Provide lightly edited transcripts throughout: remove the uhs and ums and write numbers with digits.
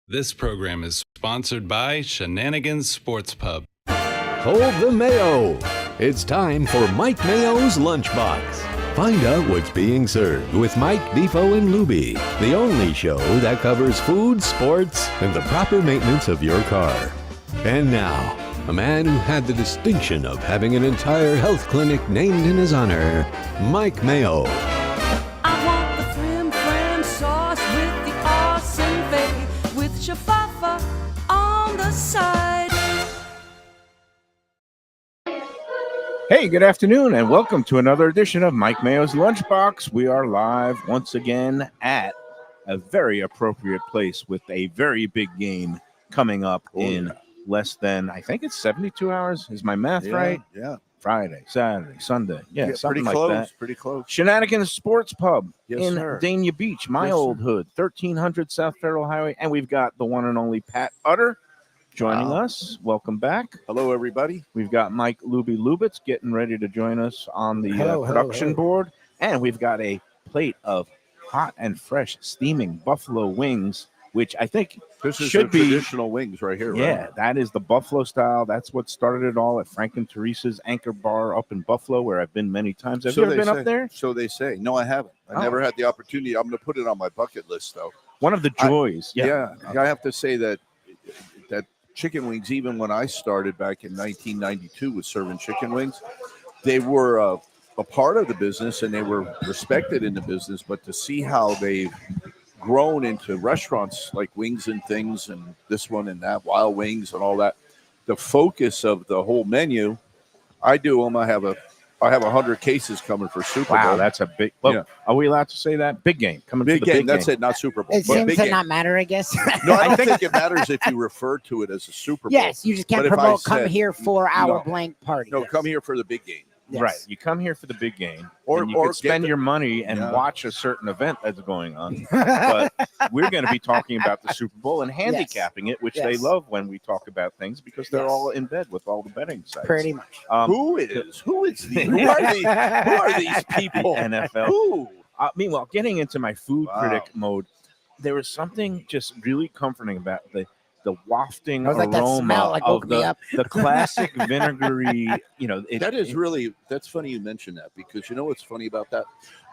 This program is sponsored by Shenanigan Sports Pub. Hold the Mayo. It's time for Mike Mayo's Lunchbox. Find out what's being served with Mike, Defoe, and Lubie, the only show that covers food, sports, and the proper maintenance of your car. And now, a man who had the distinction of having an entire health clinic named in his honor, Mike Mayo. I want the flim flam sauce with the awesome fave with shafafa on the side. Hey, good afternoon, and welcome to another edition of Mike Mayo's Lunchbox. We are live once again at a very appropriate place with a very big game coming up in less than, I think it's 72 hours. Is my math right? Yeah. Friday, Saturday, Sunday. Yeah, something pretty like close. that. Pretty close. Shenanigan Sports Pub Yes, in sir. Dania Beach, my Yes, old sir. hood, 1300 South Federal Highway. And we've got the one and only Pat Utter joining Wow. us. Welcome back. Hello, everybody. We've got Mike Lubie Lubitz getting ready to join us on the production board. And we've got a plate of hot and fresh steaming buffalo wings, which I think This is should the be traditional wings right here. yeah, Right? that is the buffalo style. That's what started it all at Frank and Teresa's Anchor Bar up in Buffalo, where I've been many times. Have you ever they been say. up there? So they say. No, I haven't. I Oh. never had the opportunity. I'm going to put it on my bucket list, though. One of the joys. I have to say that chicken wings, even when I started back in 1992 with serving chicken wings, they were a part of the business and they were respected in the business. But to see how they've grown into restaurants like Wings and Things and this one and that, Wild Wings and all that, the focus of the whole menu, I do them. I have 100 cases coming for Super Bowl. Wow, that's a big. Well, Yeah. Are we allowed to say that? Big game coming Big for the game. big That's game. it, not Super Bowl. It but seems big to game. not matter, I guess. No, I don't think it matters if you refer to it as a Super Bowl. Yes, you just can't But if I promote come said- here for our No. blank party. No, Yes. come here for the big game. Yes. Right. You come here for the big game, Or- and you or could spend get the- your money and Yeah. watch a certain event that's going on. But we're going to be talking about the Super Bowl and handicapping it, which they Yes. love when we talk about things because they're Yes. all in bed with all the betting sites. Pretty much. Who are these? Who are these people? The NFL. Who? Meanwhile, getting into my food Wow. critic mode, there was something just really comforting about the wafting I was like, that aroma smell, like, of woke me up. the classic vinegary. That's funny you mentioned that, because you know what's funny about that?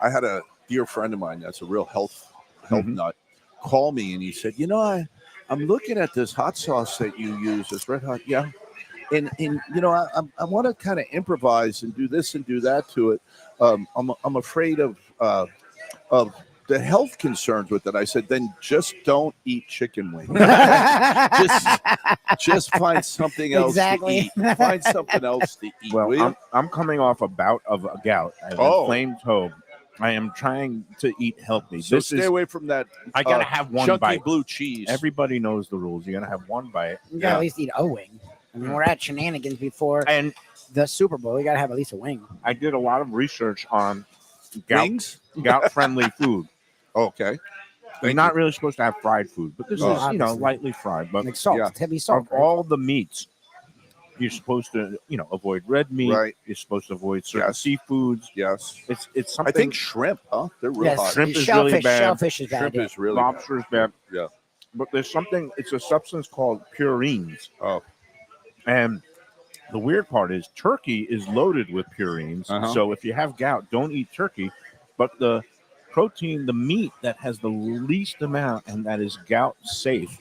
I had a dear friend of mine that's a real health Mhm. nut call me and he said, I'm looking at this hot sauce that you use, this Red Hot, yeah. And I want to kind of improvise and do this and do that to it. I'm afraid of the health concerns with it. I said, then just don't eat chicken wings. just find something else Exactly. to eat. Find something else to eat. will you? Well, I'm coming off a bout of a gout. I have Oh. inflamed toe. I am trying to eat healthy. So This stay is. away from that. I gotta have one chunky bite. blue cheese. Everybody knows the rules. You're gonna have one bite, You gotta at least eat a wing. I mean, we're at Shenanigans before and the Super Bowl. You gotta have at least a wing. I did a lot of research on Wings? gout-friendly food. Okay. You're Thank not really supposed to have fried food, but this Oh, is obviously. lightly fried. But Like salt, Yeah. it's heavy salt. of all the meats, you're supposed to avoid red meat. Right. You're supposed to avoid certain Yes. seafoods. Yes. It's I something. think shrimp, huh? They're real Yes, hot. Shrimp is shellfish, really bad. Shellfish is bad. Shrimp yeah. is really Lobster is bad. Yeah. But there's something. It's a substance called purines. Oh. And the weird part is turkey is loaded with purines. Uh-huh. So if you have gout, don't eat turkey. But the protein, the meat that has the least amount and that is gout safe,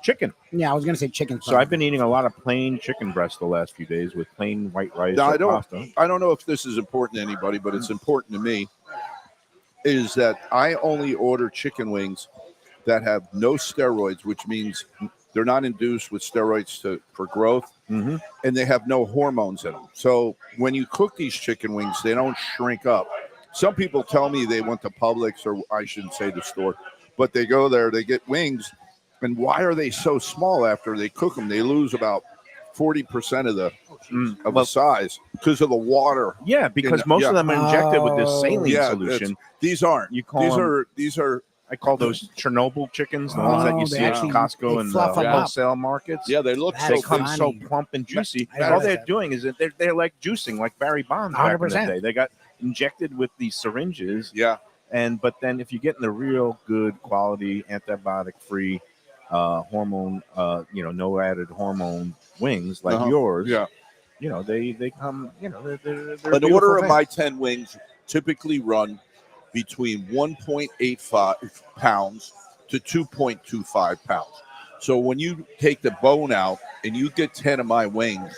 chicken. Yeah, I was gonna say chicken. So I've been eating a lot of plain chicken breast the last few days with plain white rice. Now, or I don't- pasta. I don't know if this is important to anybody, but it's important to me, is that I only order chicken wings that have no steroids, which means they're not induced with steroids for growth, Mhm. and they have no hormones in them. So when you cook these chicken wings, they don't shrink up. Some people tell me they went to Publix, or I shouldn't say the store, but they go there, they get wings, and why are they so small after they cook them? They lose about 40% of the size because of the water. Yeah, because most yeah. of them are injected with this Oh. saline Yeah, solution. These aren't. You call These them- are. I call those Chernobyl chickens, the ones that Oh, you they see at actually- Costco they and fluff 'em up. wholesale markets. Yeah, they look That They so is come big. so funny. plump and juicy. I All realize they're that. doing is that they're like juicing, like Barry Bonds back in the 100%. day. They got injected with these syringes, Yeah. but then if you get in the real good quality antibiotic free hormone, no added hormone wings like yours. Yeah. They come, they're An beautiful order of things. my 10 wings typically run between 1.85 pounds to 2.25 pounds. So when you take the bone out and you get 10 of my wings,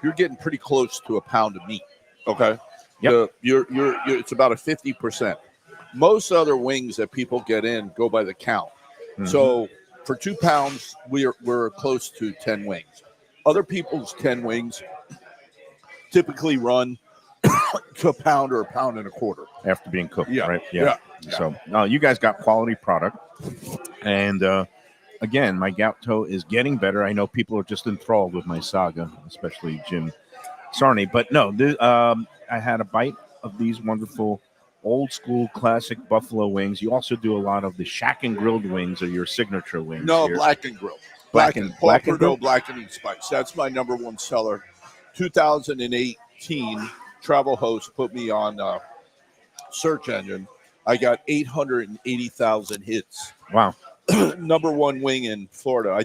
you're getting pretty close to a pound of meat. Okay. Yep. You're it's about a 50%. Most other wings that people get in go by the count. Mhm. So for 2 pounds, we're close to 10 wings. Other people's 10 wings typically run to a pound or a pound and a quarter. After being cooked, Yeah, right? yeah. So you guys got quality product, and again, my gout toe is getting better. I know people are just enthralled with my saga, especially Jim Sarney. But no, I had a bite of these wonderful old school classic buffalo wings. You also do a lot of the shack and grilled wings, or your signature wings. No, here. black and grill. Black Paul and Purdue grill? blackening spice. That's my number one seller. 2018 travel host put me on search engine. I got 880,000 hits. Wow. Number one wing in Florida.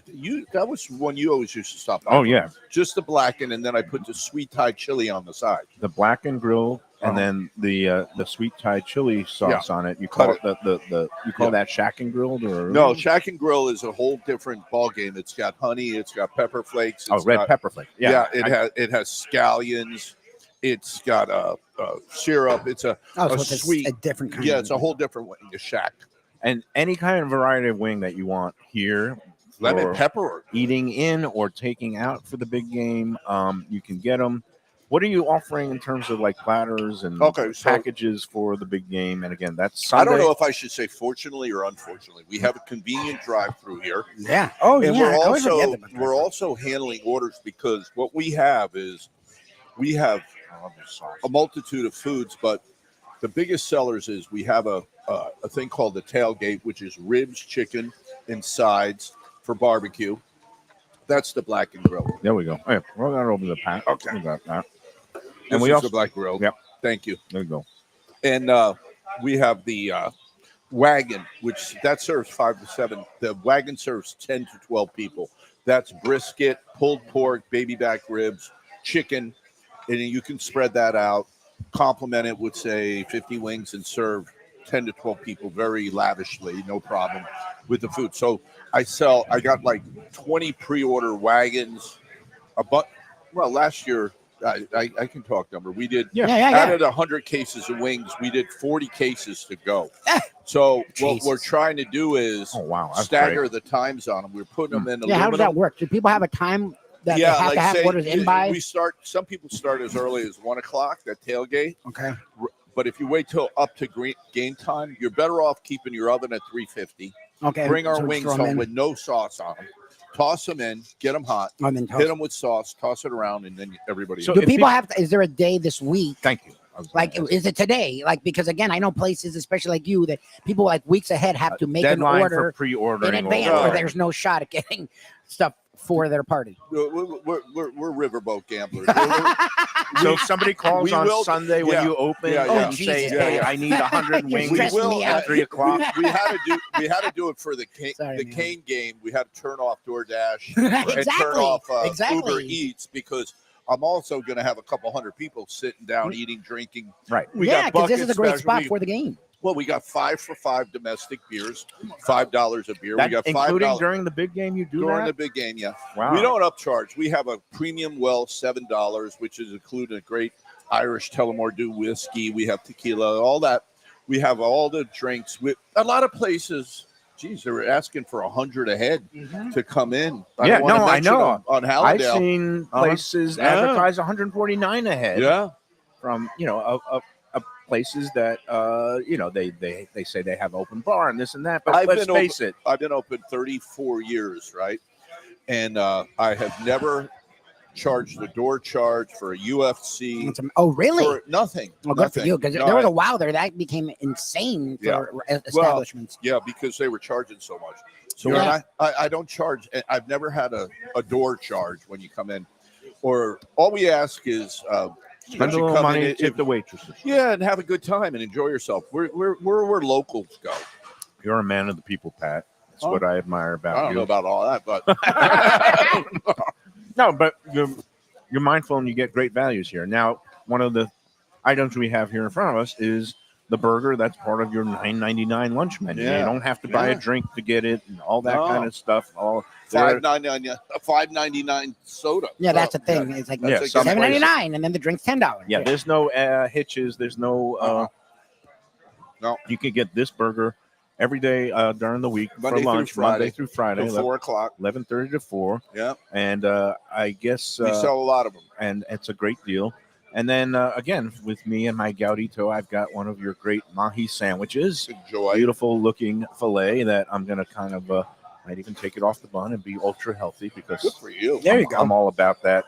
That was one you always used to stop by. Oh yeah, Just the blacken, and then I put the sweet Thai chili on the side. the black and grill, and then the sweet Thai chili sauce on it. You call it the you call that shack and grilled, or No, Shack and Grill is a whole different ball game. It's got honey, it's got pepper flakes. It's red got, pepper flake. it has scallions. It's got a syrup. It's a sweet, a different kind. yeah, of it's a whole different wing. A Shack. And any kind of variety of wing that you want here, Lemon for pepper. eating in or taking out for the big game, you can get them. What are you offering in terms of like platters and packages for the big game? And again, that's Sunday. I don't know if I should say fortunately or unfortunately. We have a convenient drive-through here. Yeah. Oh, And yeah. I always forget about that. we're also handling orders because what we have is we have a multitude of foods, but the biggest sellers is we have a thing called the tailgate, which is ribs, chicken, and sides for barbecue. That's the black and grill. There we go. Hey, we're gonna open the pack. Okay. We got that. And we we also the black grill. Yep. Thank you. There we go. And we have the wagon, which that serves 5 to 7. The wagon serves 10 to 12 people. That's brisket, pulled pork, baby back ribs, chicken, and you can spread that out, complement it with say 50 wings, and serve 10 to 12 people very lavishly, no problem with the food. So I got like 20 pre-order wagons. Last year, I can talk number. We did added 100 cases of wings. We did 40 cases to go. So what we're trying to do is stagger the times on them. We're putting them in aluminum. How does that work? Do people have a time that they have to have orders in by? Some people start as early as 1 o'clock, that tailgate. Okay. But if you wait till up to game time, you're better off keeping your oven at 350. Okay. Bring our wings home with no sauce on them. Toss them in, get them hot, hit them with sauce, toss it around, and then everybody. So do people have to? Is there a day this week? Thank you. Like, is it today? Like, because again, I know places, especially like you, that people like weeks ahead have to make an order for pre-ordering in advance, or there's no shot at getting stuff for their party. We're riverboat gamblers. So if somebody calls on Sunday when you open and say, "Hey, I need 100 wings at 3 o'clock." We had to do it for the Kane game. We had to turn off DoorDash and turn off Uber Eats because I'm also going to have a couple hundred people sitting down, eating, drinking. Right. Because this is a great spot for the game. Well, we got 5 for $5 domestic beers, $5 a beer. That, we got including $5 during the big game. You do during that? the big game, yeah. Wow. We don't upcharge. We have a premium well, $7, which is including a great Irish Tullamore Dew whiskey. We have tequila, all that. We have all the drinks. A lot of places, geez, they were asking for 100 a head to come in. I know. On Hallidale, I've seen places advertise 149 a head. Yeah. From places that they say they have open bar and this and that. But let's face it, I've been open 34 years, right? And I have never charged a door charge for a UFC. Oh, really? For nothing. Well, good for you, because there was a while there that became insane for establishments. Well, because they were charging so much. So I don't charge. I've never had a door charge when you come in, or all we ask is spend a little money, tip the waitresses. Yeah, and have a good time and enjoy yourself. We're where locals go. You're a man of the people, Pat. That's what I admire about I don't you. know about all that, but No, but you're mindful and you get great values here. Now, one of the items we have here in front of us is the burger that's part of your $9.99 lunch menu. Yeah. You don't have to buy a Yeah. drink to get it and all that No. kind of stuff. All $5.99 soda. Yeah, that's the Yeah. thing. It's like Yeah, some $7.99, and then the drink's $10. Yeah, there's no hitches. There's no. No. You can get this burger every day during the week Monday for through lunch, Friday. Monday through Friday, Till 4 o'clock. 11:30 to 4. Yeah. And I guess We sell a lot of them. and it's a great deal. And then again, with me and my Gaudito, I've got one of your great mahi sandwiches. Enjoy. Beautiful looking fillet that I'm going to kind of might even take it off the bun and be ultra healthy because Good for you. There you go. I'm all about that.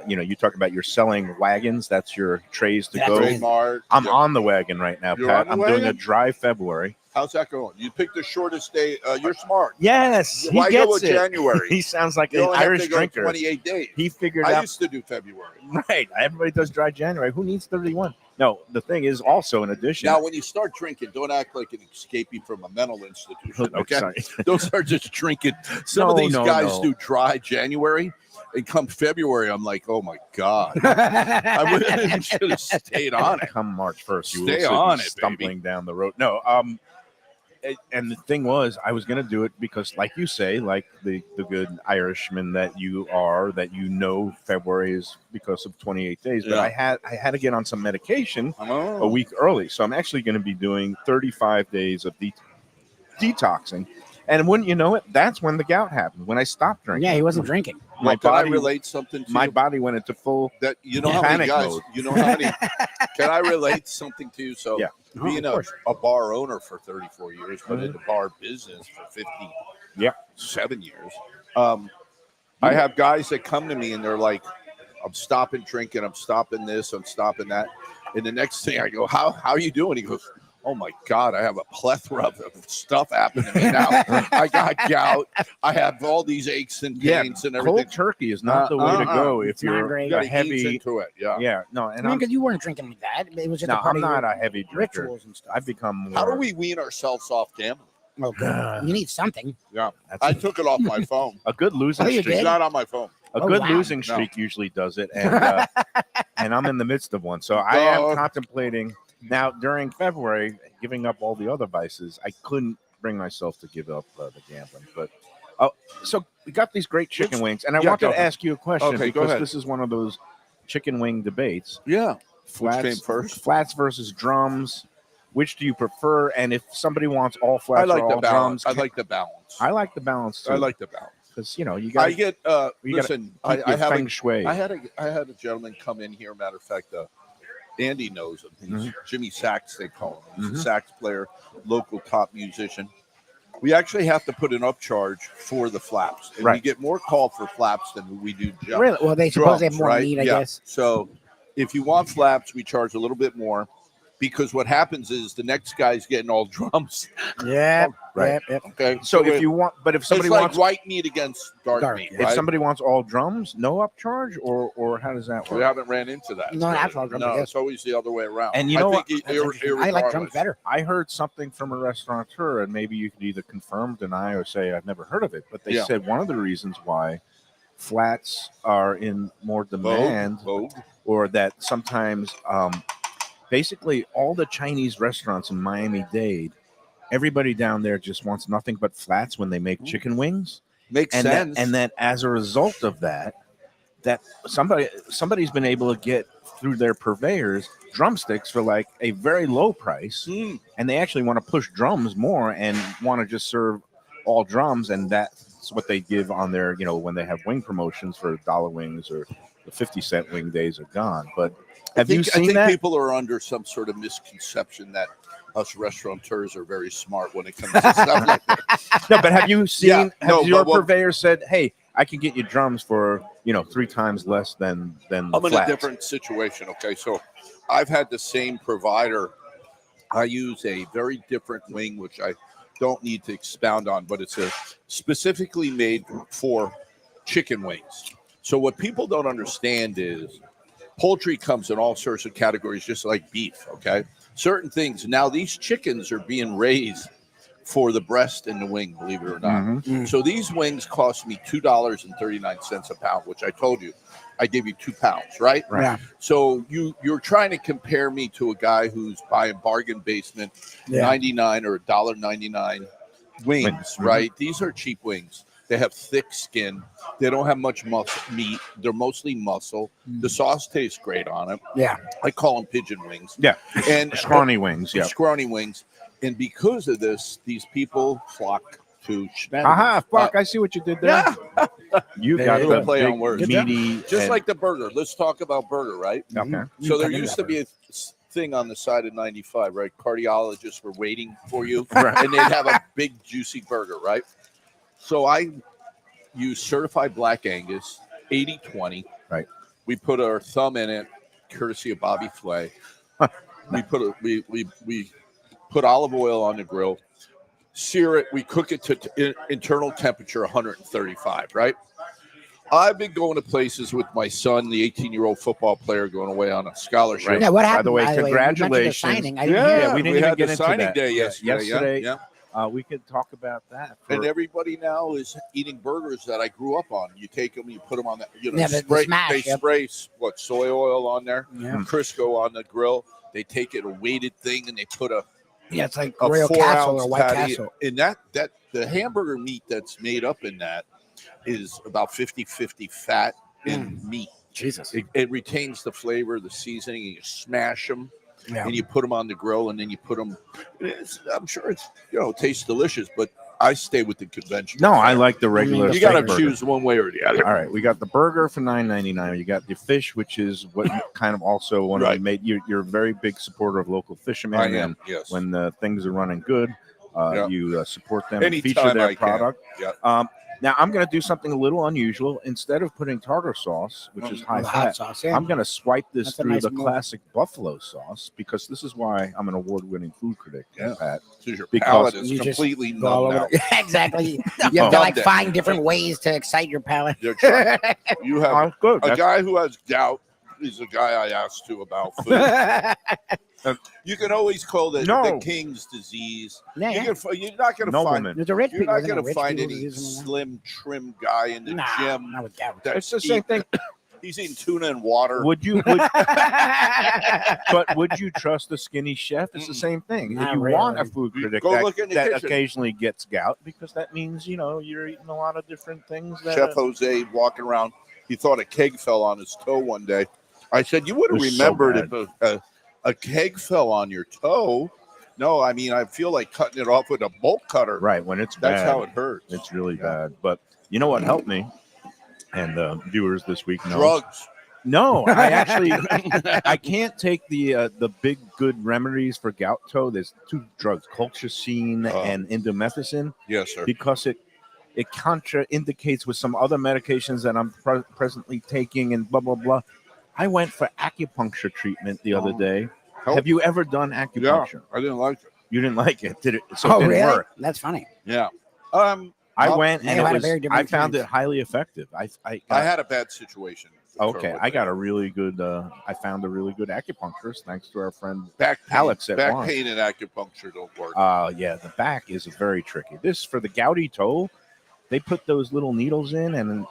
You talk about you're selling wagons. That's your trays to That's go. amazing. Trademark. I'm Yeah. on the wagon right now, You're Pat. on the I'm doing a wagon? dry February. How's that going? You picked the shortest day. You're smart. Yes, he Why go gets with it. January? He sounds like You an only have Irish to go drinker. 28 days. He figured I out used to do February. right. Everybody does dry January. Who needs 31? No, the thing is also in addition. Now, when you start drinking, don't act like an escapee from a mental institution. Okay, Sorry. don't start just drinking. Some of No, these no, guys no. do dry January, and come February, I'm like, oh my god, I should have stayed on it. Come March 1st, you Stay will on be it, stumbling baby. down the road. No, and the thing was, I was going to do it because, like you say, like the good Irishman that you are, that February is because of 28 days. But Yeah. I had to get on some medication a Oh, week early, so I'm actually going to be doing 35 days of detoxing. And wouldn't you know it, that's when the gout happened. When I stopped drinking, Yeah, he wasn't drinking. my can I body relate something to my you? body went into full. That you know how many panic guys, mode. you know how many. Can I relate something to you? So, Yeah. being of course. a bar owner for 34 years, but in the bar business for 57 years, I have guys that come to me and they're like, "I'm stopping drinking. I'm stopping this. I'm stopping that." And the next thing I go, "How are you doing?" He goes, "Oh my God, I have a plethora of stuff happening to me now. I got gout. I have all these aches and pains and everything." Cold turkey is not the way to go if It's not you're great. You a gotta ease heavy. into it. Yeah. Yeah, no, and I mean, I'm, because you weren't drinking like that. It was just no, a part I'm of your not a heavy drinker. rituals and stuff. I've become more. How do we wean ourselves off gambling? Oh, good. You need something. Yeah. That's I took it off my phone. a good losing Oh, you streak. It's did? not on my phone. A Oh, good wow. losing No. streak usually does it, and and I'm in the midst of one. So I am Oh. contemplating now during February giving up all the other vices. I couldn't bring myself to give up the gambling, but so we got these great chicken Let's- wings, and I yeah, wanted go to ahead. ask you a question Okay, go because ahead. this is one of those chicken wing debates. Yeah. Flats, came first? Flats versus drums. Which do you prefer? And if somebody wants all flats I like or the all balance. drums, I like the balance. I like the balance too. I like the balance. because you I got get you gotta listen, keep I your have feng a, shui. I had a gentleman come in here. Matter of fact, Andy knows him. He's Mhm. Jimmy Sachs, they call him. He's Mhm. a sax player, local top musician. We actually have to put an upcharge for the flaps, and we Right. get more call for flaps than we do jump. Really? Well, they suppose they have drums, more right? meat, I Yeah. guess. So if you want flaps, we charge a little bit more because what happens is the next guy's getting all drums. Yeah. Right. Yep. Okay. So if you want, but if somebody it's like wants, white meat against dark Dark, meat, yeah. if right? somebody wants all drums, no upcharge, or how does that We work? haven't ran into that. No, that's all drums, I No, guess. it's always the other way around. And you know I what? think That's interesting. I like drums irregardless. better. I heard something from a restaurateur, and maybe you could either confirm, deny, or say I've never heard of it. But they Yeah. said one of the reasons why flats are in more demand, Vogue. or that sometimes, basically, all the Chinese restaurants in Miami-Dade, everybody down there just wants nothing but flats when they make chicken wings, Makes and sense. that as a result of that, that somebody's been able to get through their purveyors drumsticks for like a very low price, and they actually want to push drums more and want to just serve all drums, and that's what they give on their, when they have wing promotions for dollar wings, or the 50-cent wing days are gone. But have you I seen think that? people are under some sort of misconception that us restaurateurs are very smart when it comes to stuff like that. No, but have you seen? Yeah, have no, your but what- purveyor said, "Hey, I can get you drums for 3 times less than the I'm in a flats." different situation. Okay, so I've had the same provider. I use a very different wing, which I don't need to expound on, but it's specifically made for chicken wings. So what people don't understand is poultry comes in all sorts of categories, just like beef. Okay, certain things. Now these chickens are being raised for the breast and the wing, believe it or not. Mhm. So these wings cost me $2.39 a pound, which I told you I give you 2 pounds, right? Right. Yeah. So you're trying to compare me to a guy who's buying bargain basement 99 or $1.99 wings, Mhm. right? These are cheap wings. They have thick skin. They don't have much meat. They're mostly muscle. The sauce tastes great on them. Yeah. I call them pigeon wings. Yeah. And Scrawny wings. Yeah. scrawny wings. And because of this, these people flock to Shenanigans. Aha! Fuck! I see what you did there. You There got you the go. Play on big, words. meaty, Just like the burger. Let's talk about burger, right? okay. So there used to be a thing on the side of 95, right? Cardiologists were waiting for you, and they'd have a big juicy burger, right? So I use certified black Angus, 80/20. Right. We put our thumb in it, courtesy of Bobby Flay. We put olive oil on the grill, sear it. We cook it to internal temperature 135. Right. I've been going to places with my son, the 18-year-old football player, going away on a scholarship. Right. Yeah, what By happened? the way, You mentioned the congratulations. signing. I didn't Yeah, hear. Yeah, we didn't we even had get the into signing that. day yesterday. Yesterday, Yeah. we could talk about that. And everybody now is eating burgers that I grew up on. You take them, you put them on that, Yeah, the spray, smash, they yep. spray soy oil on there, Yeah. Crisco on the grill. They take it a weighted thing and they put a Yeah, it's like a Royal 4 Castle ounce or White patty. Castle. And that the hamburger meat that's made up in that is about 50-50 fat and meat. Jesus. It retains the flavor, the seasoning, and you smash them. Yeah. And you put them on the grill, and then you put them. I'm sure it's tastes delicious, but I stay with the convention. No, I like the regular. You steak got to burger. choose one way or the other. All right, we got the burger for $9.99. You got the fish, which is what kind of also one of Right. the made. You're a very big supporter of local fishermen, I and am. Yes. when things are running good, Yeah. you support them, and feature Anytime their I can. product. Yeah. Now I'm going to do something a little unusual. Instead of putting tartar sauce, which is high The hot fat, sauce. Yeah. I'm going to swipe this That's a through nice the move. classic buffalo sauce because this is why I'm an award-winning food critic. Yeah. Pat. Because your Because palate is you just completely Go all numb over now. the- exactly. You have to like Numbed it. find different ways to excite your palate. You're trying- You have Oh, good. a That's- guy who has gout is a guy I asked to about food. You can always call it No. the king's disease. Yeah, yeah. You're not going to No find woman. There's a rich you're people. not isn't going there? to Rich find people any using them. slim, trim guy in the Nah, gym. not with gout. that's It's the same thing. He's eating tuna and water. Would you? But would you trust a skinny chef? It's the same thing. Not If you want a really. food You critic go that, look in the that kitchen. occasionally gets gout, because that means you're eating a lot of different things. That Chef Jose walking around, he thought a keg fell on his toe one day. I said, you would have It was so remembered bad. if a keg fell on your toe. No, I mean, I feel like cutting it off with a bolt cutter. right when it's That's bad, how it hurts. it's really bad. But you know what helped me, and viewers this week know. Drugs. No, I actually I can't take the big good remedies for gout toe. There's 2 drugs, colchicine Oh. and indomethacin, Yes, sir. because it contraindicates with some other medications that I'm presently taking, and blah blah blah. I went for acupuncture treatment the other day. Help. Have you ever done Yeah, acupuncture? I didn't like it. You didn't like it, did it? So it Oh, didn't really? work. That's funny. Yeah. I Well, went and Mayo had a it very was. different I found experience. it highly effective. I I had a bad situation. okay. I got a really good. I found a really good acupuncturist thanks to our friend. back pain. Alex at back Lawrence. pain and acupuncture don't work. Yeah, the back is very tricky. This for the gouty toe, they put those little needles in, and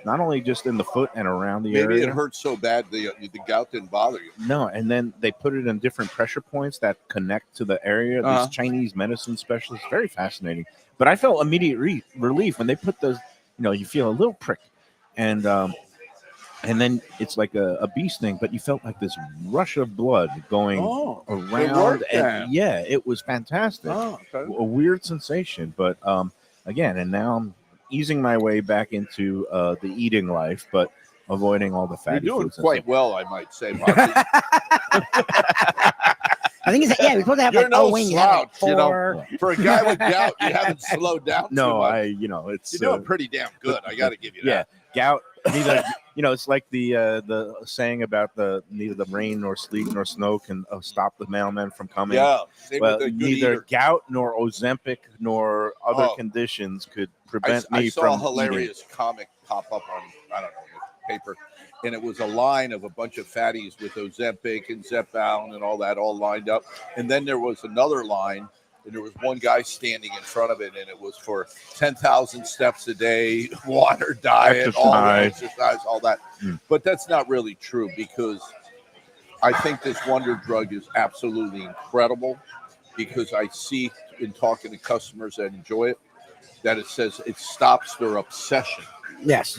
not only just in the foot and around the Maybe area. it hurt so bad the gout didn't bother you. No, and then they put it in different pressure points that connect to the area. Uh-huh. These Chinese medicine specialists, very fascinating. But I felt immediate relief when they put those. You feel a little prick, and then it's like a beast thing. But you felt like this rush of blood going around, worked and then. yeah, it was fantastic. Oh, okay. A weird sensation, but again, and now I'm easing my way back into the eating life, but avoiding all the You're fatty doing foods and quite stuff. well, I might say, Monty. I think it's we're supposed to have You're like no wing. You have like slouch, you know. 4. For a guy with gout, you haven't slowed down too No, much. it's You're doing pretty damn good. I got to give you yeah, that. gout. Neither it's like the saying about neither the rain nor sleet nor snow can stop the mailman from coming. Yeah. Same Well, with the good neither eater. gout nor Ozempic nor other Oh. conditions could I prevent me saw from a hilarious comic pop up on, I don't know, the paper. And it was a line of a bunch of fatties with Ozempic and Zepbound and all that all lined up. And then there was another line and there was one guy standing in front of it, and it was for 10,000 steps a day, water diet, all the exercise, all that. But that's not really true, because I think this Wonder Drug is absolutely incredible, because I see in talking to customers that enjoy it that it says it stops their obsession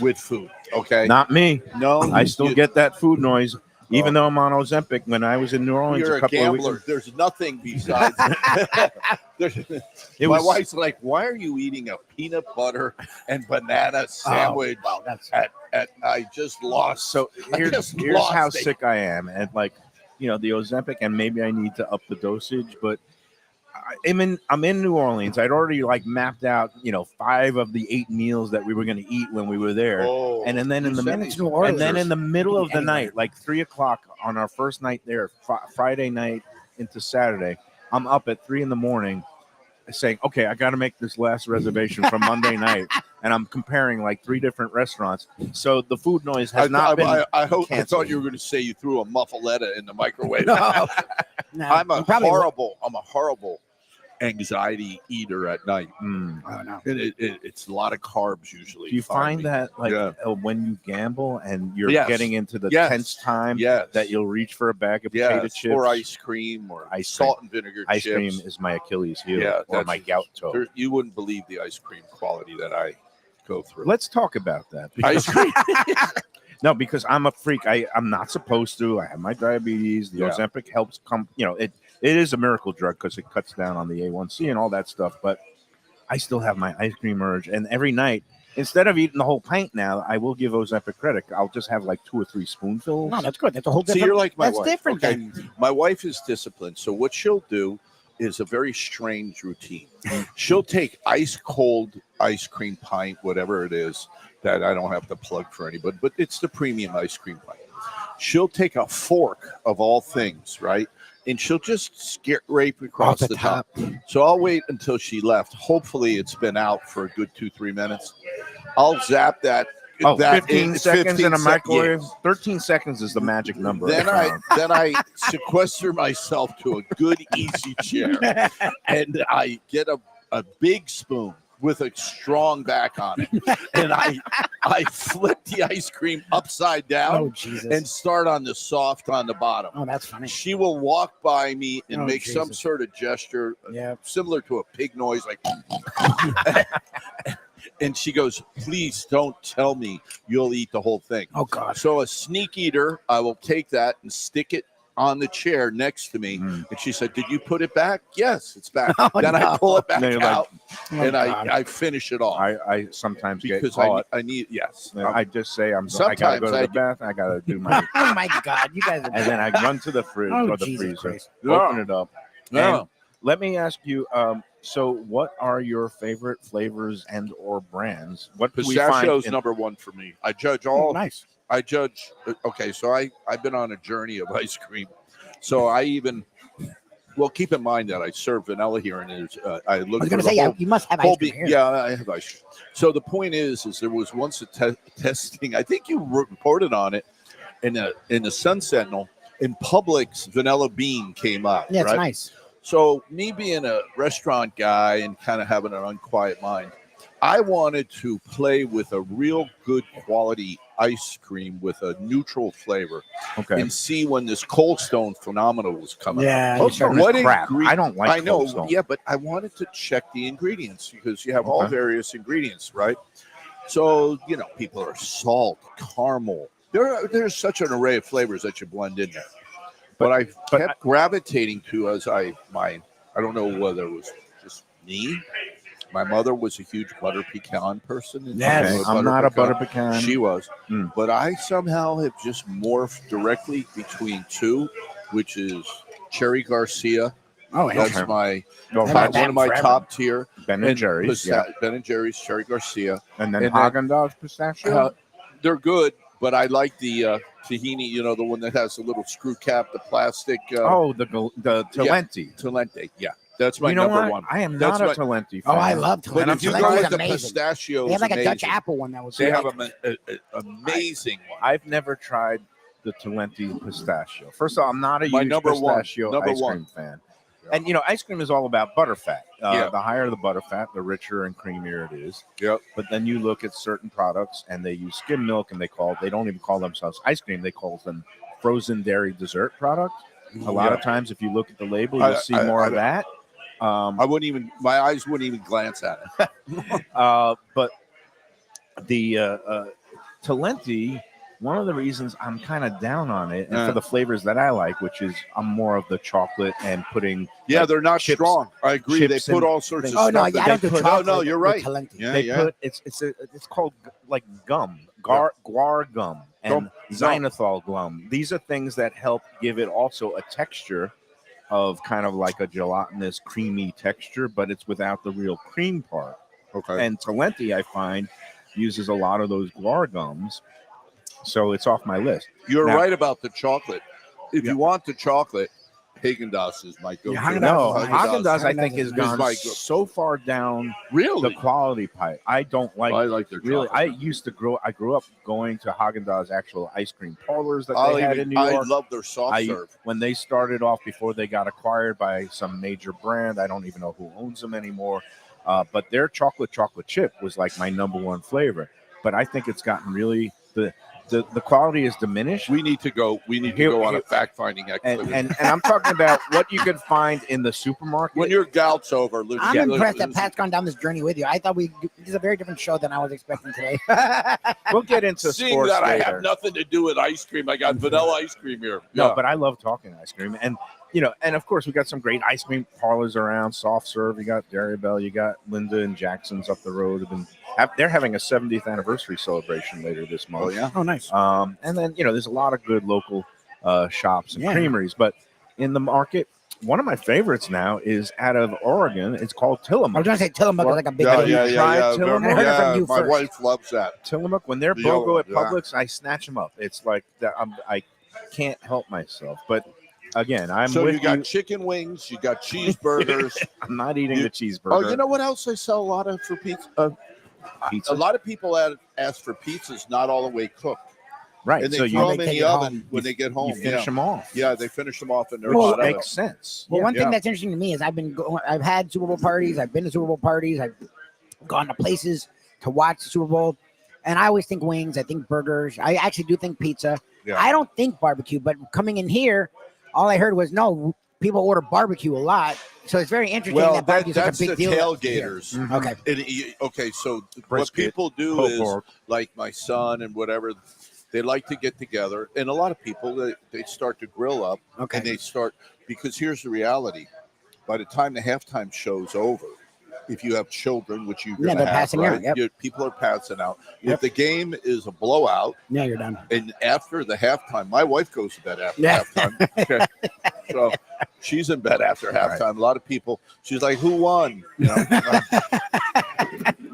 with food. Okay. Not me. No, I still get that food noise. Even though I'm on Ozempic, when I was in New Orleans you're a couple of gambler. weeks, There's nothing besides. My wife's like, "Why are you eating a peanut butter and banana sandwich?" Wow, that's At I just lost. So I here's just here's lost how it. sick I am, and like, the Ozempic, and maybe I need to up the dosage, but I'm in New Orleans. I'd already like mapped out 5 of the 8 meals that we were going to eat when we were there, Oh, and then in the New Orleans. and then in the middle of the Anywhere. night, like 3:00 on our first night there, Friday night into Saturday, I'm up at 3 a.m. saying, okay, I got to make this last reservation from Monday night. And I'm comparing like 3 different restaurants. So the food noise has not been. I thought canceled. you were going to say you threw a muffaletta in the microwave. No, I'm you a probably horrible anxiety eater at night. Oh, no. It's a lot of carbs usually. Do you find that like Yeah. when you gamble and you're Yes. getting into the Yes. tense time Yes. that you'll reach for a bag of potato Yes, chips or ice cream, or Ice salt and vinegar Ice chips. cream is my Achilles heel, Yeah, or that's- my gout toe. You wouldn't believe the ice cream quality that I go through. Let's talk about that. Ice cream. No, because I'm a freak. I'm not supposed to. I have my diabetes. The Yeah. Ozempic helps come. It is a miracle drug because it cuts down on the A1C and all that stuff. But I still have my ice cream urge, and every night, instead of eating the whole pint, now I will give Ozempic credit. I'll just have like 2 or 3 spoonfuls. No, that's good. That's a whole So different. you're like my that's wife. different. Okay? Then. My wife is disciplined. So what she'll do is a very strange routine. She'll take ice cold ice cream pint, whatever it is, that I don't have to plug for anybody, but it's the premium ice cream pint. She'll take a fork of all things, right? And she'll just scrape across Off the the top. So I'll wait until she left. Hopefully it's been out for a good 2-3 minutes. I'll zap that. Oh, that 15 seconds in a microwave. Yes. 13 seconds is the magic number. Then found. I sequester myself to a good easy chair, and I get a big spoon with a strong back on it, and I flip the ice cream upside down Oh Jesus. and start on the soft on the bottom. Oh, that's funny. She will walk by me and Oh, make some Jesus. sort of gesture Yeah. similar to a pig noise, like. And she goes, "Please don't tell me you'll eat the whole thing." Oh God. So a sneak eater, I will take that and stick it on the chair next to me. And she said, "Did you put it back?" "Yes, it's back." Oh, Then I no. pull it back Then you're like, out Oh, and God. I finish it off I sometimes get because caught. I need yes. I just say I gotta Sometimes go to I the do. bathroom. I gotta do my, Oh my God. You guys are. and then I run to the fridge Oh, or the Jesus freezer, Christ. open it up. Yeah. And let me ask you. So, what are your favorite flavors and or brands? What do we find? Pistachio's number one for me. I judge Oh, all. nice. I judge. Okay, so I've been on a journey of ice cream. So I even. Well, keep in mind that I serve vanilla here, and I I look was for gonna the say, whole, you must have whole ice cream here. Yeah, I have ice cream. So the point is there was once a testing. I think you reported on it in the Sun Sentinel. In Publix, vanilla bean came out. Yeah, it's right? nice. So me being a restaurant guy and kind of having an unquiet mind, I wanted to play with a real good quality ice cream with a neutral flavor Okay. and see when this Cold Stone phenomenon was coming. Yeah. Cold you Stone started- is crap. I don't like I know, Cold Stone. yeah, but I wanted to check the ingredients because you have all Okay. various ingredients, right? So people are salt, caramel. There's such an array of flavors that you blend in there. But I kept gravitating to I don't know whether it was just me. My mother was a huge butter pecan person. and Yes. I Okay, was I'm not a butter pecan. She was. Mm. But I somehow have just morphed directly between two, which is Cherry Garcia. Oh, yeah. That's my Well, I've had one that of my forever. top tier. Ben and Jerry's, yeah. Ben and Jerry's, Cherry Garcia. And then and then- Haagen-Dazs pistachio. They're good, but I like the tahini, the one that has the little screw cap, the plastic. the Talenti. Talente. Yeah, that's my You know number what? one. I am That's not my- a Talenti fan. Oh, I love But Talenti. if you Talenti go is with the amazing. pistachio, They have like a Dutch amazing. apple one that was. They really have an amazing one. I've never tried the Talenti pistachio. First of all, I'm not a My huge number one. pistachio Number ice one. cream fan. And ice cream is all about butterfat. Yeah. The higher the butterfat, the richer and creamier it is. Yep. But then you look at certain products, and they use skim milk, and they don't even call themselves ice cream. They call them frozen dairy dessert product. A lot of times, if you look at the label, you'll see more of that. My eyes wouldn't even glance at it. But the Talenti, one of the reasons I'm kind of down on it, and for the flavors that I like, which is I'm more of the chocolate and putting. Yeah, they're not chips, strong. I agree. They chips put and all sorts of Oh stuff. no, in yeah, I there. don't do chocolate. No, you're with right. Talenti. Yeah, They yeah. put it's called like gum, guar gum, and xylitol gum. These are things that help give it also a texture of kind of like a gelatinous, creamy texture, but it's without the real cream part. Okay. And Talenti, I find, uses a lot of those guar gums, so it's off my list. You're Now- right about the chocolate. If you want the chocolate, Haagen-Dazs is my go-to. Yeah, Haagen-Dazs No, is nice. Haagen-Dazs, I Haagen-Dazs think, has is gone nice. so far down the Really? quality pipe. I don't like. I like their Really, chocolate. I grew up going to Haagen-Dazs actual ice cream parlors that they had in New I York. love their soft serve. When they started off, before they got acquired by some major brand, I don't even know who owns them anymore. But their chocolate chip was like my number one flavor. But I think it's gotten really the quality is diminished. We need to go. We need to go on a fact-finding expedition. And I'm talking about what you could find in the supermarket. When your gout's over, I'm impressed that Pat's gone down this journey with you. I thought this is a very different show than I was expecting today. We'll get into seeing sports that I later. have nothing to do with ice cream. I got vanilla ice cream here. No, Yeah. but I love talking ice cream. And, and of course, we got some great ice cream parlors around, soft serve. You got Dairy Bell, you got Linda and Jackson's up the road. They're having a 70th anniversary celebration later this month. Oh, yeah? Oh, nice. And then, there's a lot of good local shops and creameries. But in the market, one of my favorites now is out of Oregon. It's called I Tillamook. was going to say Tillamook is like a big Yeah, thing. yeah, tried yeah. Tillamook? I heard it from you My first. wife loves that. Tillamook, when they're The yellow BOGO at one, yeah. Publix, I snatch them up. It's like that. I can't help myself. But again, I'm So with you got chicken wings, you got cheeseburgers. I'm not eating the cheeseburger. Oh, you know what else I sell a lot of for pizza? Pizza? A lot of people ask for pizzas not all the way cooked, Right. and they So throw you them in take the it oven home. when they get home. you finish them off. Yeah, they finish them off in their Which Well, hot oven. makes sense. Well, one Yeah. thing that's interesting to me is I've had Super Bowl parties. I've been to Super Bowl parties. I've gone to places to watch the Super Bowl, and I always think wings. I think burgers. I actually do think pizza. Yeah. I don't think barbecue. But coming in here, all I heard was no. People order barbecue a lot, so it's very interesting Well, that barbecue is that's such a big the deal. tailgaters. Okay. Okay, so what Brisket, people do pulled is, pork. like my son and whatever, they like to get together, and a lot of people they start to grill up, Okay. and they start, because here's the reality: by the time the halftime show's over, if you have children, which you Yeah, they're passing out, yep. people are passing out. If the game is a blowout, Yeah, you're done. and after the halftime, my wife goes to bed after Yeah. halftime. Okay. So she's in bed after halftime. A lot of people, she's like, "Who won?" You know.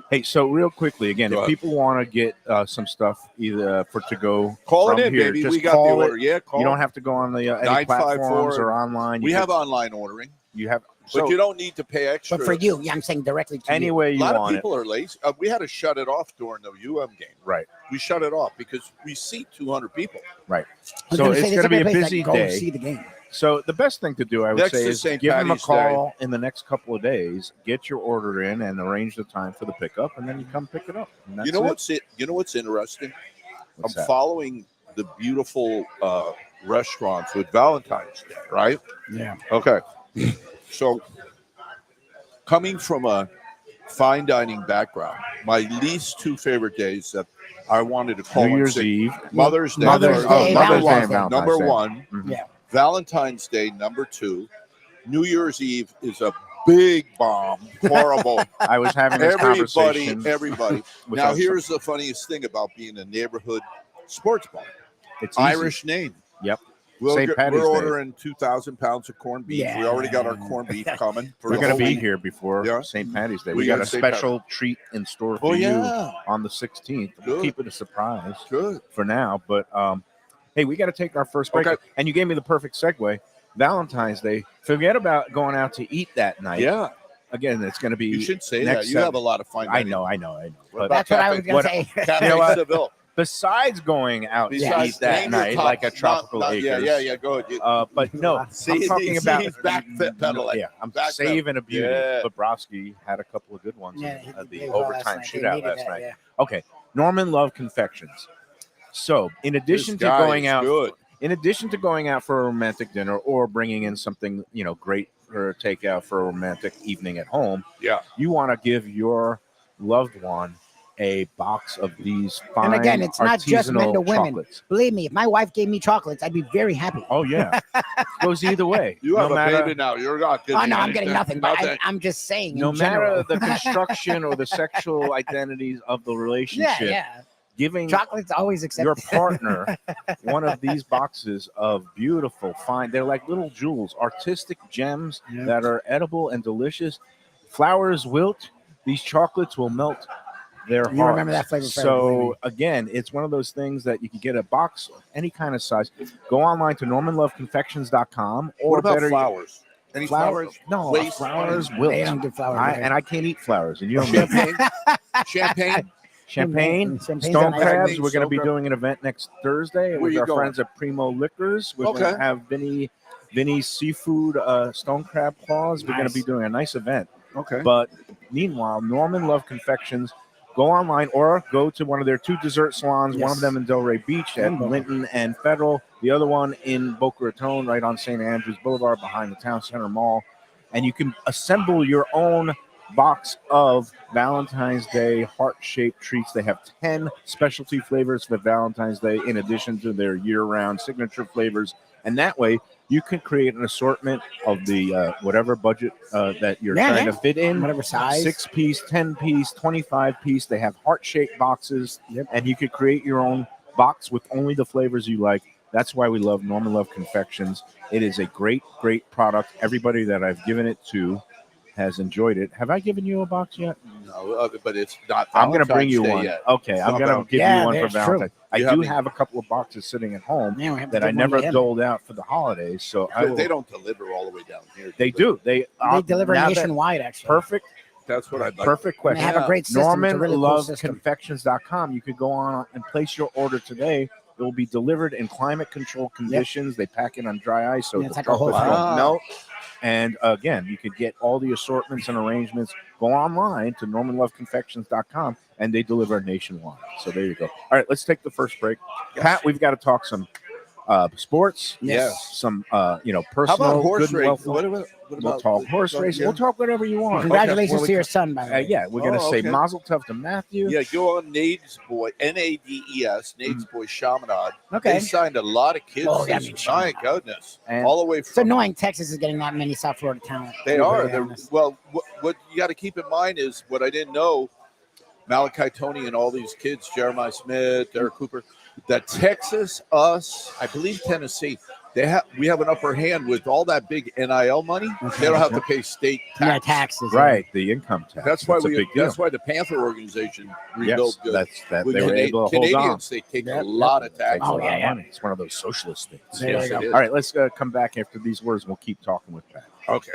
Hey, so real quickly, again, Go if ahead. people want to get some stuff either for to go, Call from it in, here, baby. just We got the call it. order. Yeah, call. You don't have to go on the any 954 platforms or online. We have online ordering, You have. but So you don't need to pay extra. But for you, yeah, I'm saying directly to any you. way a you lot of want it. people are lazy. We had to shut it off during the UM game. Right. We shut it off because we seat 200 people. Right. I was So gonna say, it's this going to be a place that busy go day. See the game. So the best thing to do, I would Next say, to is St. give them a Patty's call in the next couple of days, get your order in, and arrange the time for the pickup, and then you come pick it up. And that's You know it. You know what's interesting? What's I'm that? following the beautiful restaurants with Valentine's Day, right? Yeah. Okay. So, coming from a fine dining background, my least two favorite days that I wanted to call New and Year's say- Eve. Mother's Day, Mother's Day, number Valentine's one, Day. Valentine's number Day. one. Mhm. Yeah. Valentine's Day, number two. New Year's Eve is a big bomb, horrible. I was having this conversation. Everybody. with Now, us. here's the funniest thing about being a neighborhood sports bar. It's easy. Irish name. Yep. St. Patty's We're Day. ordering 2,000 pounds of corned beef. We already got our corned beef coming. For We're the going to whole be week. here before Yeah. St. Patty's Day. We We got got a St. special treat in store for Oh, you yeah. on the 16th. We'll Good. keep it a surprise Good. for now. But hey, we got to take our first break. Okay. And you gave me the perfect segue. Valentine's Day. Forget about going out to eat that night. Yeah. Again, it's going to be. You should say next that. You have a lot of fine I dining. know. What But That's what I was Cafe? going to say. Cafe You know what? Seville. besides going out to eat Besides, that name your night, top- like a tropical not- acres. Yeah. Go ahead. But no, See, I'm talking see, about he's back pedaling. Yeah, I'm Back saving a beauty. Yeah. Bobrovsky had a couple of good ones Yeah, in he the played well last overtime night. They shootout needed last that, night. yeah. Okay, Norman Love Confections. So, in addition This to guy going is out, good. in addition to going out for a romantic dinner or bringing in something great for takeout for a romantic evening at home, Yeah. you want to give your loved one a box of these fine And again, it's not just men to artisanal women. chocolates. Believe me, if my wife gave me chocolates, I'd be very happy. Oh yeah, goes either way. You No have a matter- baby now. You're not Oh getting no, I'm getting nothing. But Nothing. I'm just saying. No in matter general. the construction or the sexual identities of the Yeah, relationship, yeah. giving Chocolates always accepted. your partner one of these boxes of beautiful, fine, they're like little jewels, artistic gems Yep. that are edible and delicious. Flowers wilt, these chocolates will melt their You remember hearts. that flavor forever, believe So me. again, it's one of those things that you can get a box, any kind of size. Go online to normanloveconfections.com or What about better flowers? Any flowers? No, Waste? flowers They wilt. don't do flowers. And I can't eat flowers, and you know me. Champagne? Champagne? Champagne, Champagne's stone a nice crabs. thing. We're going to be Stone crab. doing an event next Thursday Where with you our going? friends at Primo Liquors. We're going Okay. to have Vinny's seafood stone crab claws. We're going to Nice. be doing a nice event. Okay. But meanwhile, Norman Love Confections. Go online or go to one of their two dessert salons. One Yes. of them in Delray Beach at And Boca. Linton and Federal. The other one in Boca Raton, right on St. Andrews Boulevard behind the Town Center Mall. And you can assemble your own box of Valentine's Day heart-shaped treats. They have 10 specialty flavors for Valentine's Day in addition to their year-round signature flavors. And that way, you can create an assortment of the whatever budget that you're trying to fit in. Whatever size. 6-piece, 10-piece, 25-piece. They have heart-shaped boxes, Yep. and you could create your own box with only the flavors you like. That's why we love Norman Love Confections. It is a great, great product. Everybody that I've given it to has enjoyed it. Have I given you a box yet? No, but it's not. I'm going to bring you Valentine's one. Day yet. Okay, It's I'm not going to Valentine's give Yeah, you one for that's true. Valentine's. I You do haven't- have a couple of boxes sitting at home Yeah, we have to that I give one never to him. doled out for the holidays. So I will, They don't deliver all the way down here. They do. They deliver now that- nationwide, actually. Perfect. That's what I'd like. Perfect And they question. have a great system. It's a really cool system. NormanLoveConfections.com. You could go on and place your order today. It will be delivered in climate controlled conditions. They pack it on dry ice so Yeah, the it's like a whole chocolates thing. won't melt. And again, you could get all the assortments and arrangements. Go online to NormanLoveConfections.com and they deliver nationwide. So there you go. All right, let's take the first break. Pat, we've got to talk some sports. Yes. Some How personal about horse good and race? welfare. What We'll about talk horse yeah. racing. We'll talk whatever you want. Congratulations Okay. to your son, by the way. Yeah, we're going to Oh, say okay. Mazel Tov to Matthew. Yeah, go on Nade's Boy, Nades, Nade's Boy Chaminade. Okay. They signed a lot of kids. Oh, yeah, this- I mean, my goodness. And- all the way It's from annoying Texas is getting that many South Florida talent. They to be are. very They're, honest. well, what you got to keep in mind is what I didn't know. Malachi Tony and all these kids, Jeremiah Smith, Derek Cooper, that Texas, us, I believe Tennessee, we have an upper hand with all that big NIL money. They don't have to pay state Yeah, tax. taxes. Right, the income tax. That's why a big deal. That's why the Panther organization Yes, rebuilt good. that With they were able to hold on. Canadians, they take Yep, a lot of tax. Takes a Oh, lot yeah, of yeah. money. It's one of those socialist states. There Yes, you go. it is. All right, let's come back after these words and we'll keep talking with Pat. Okay.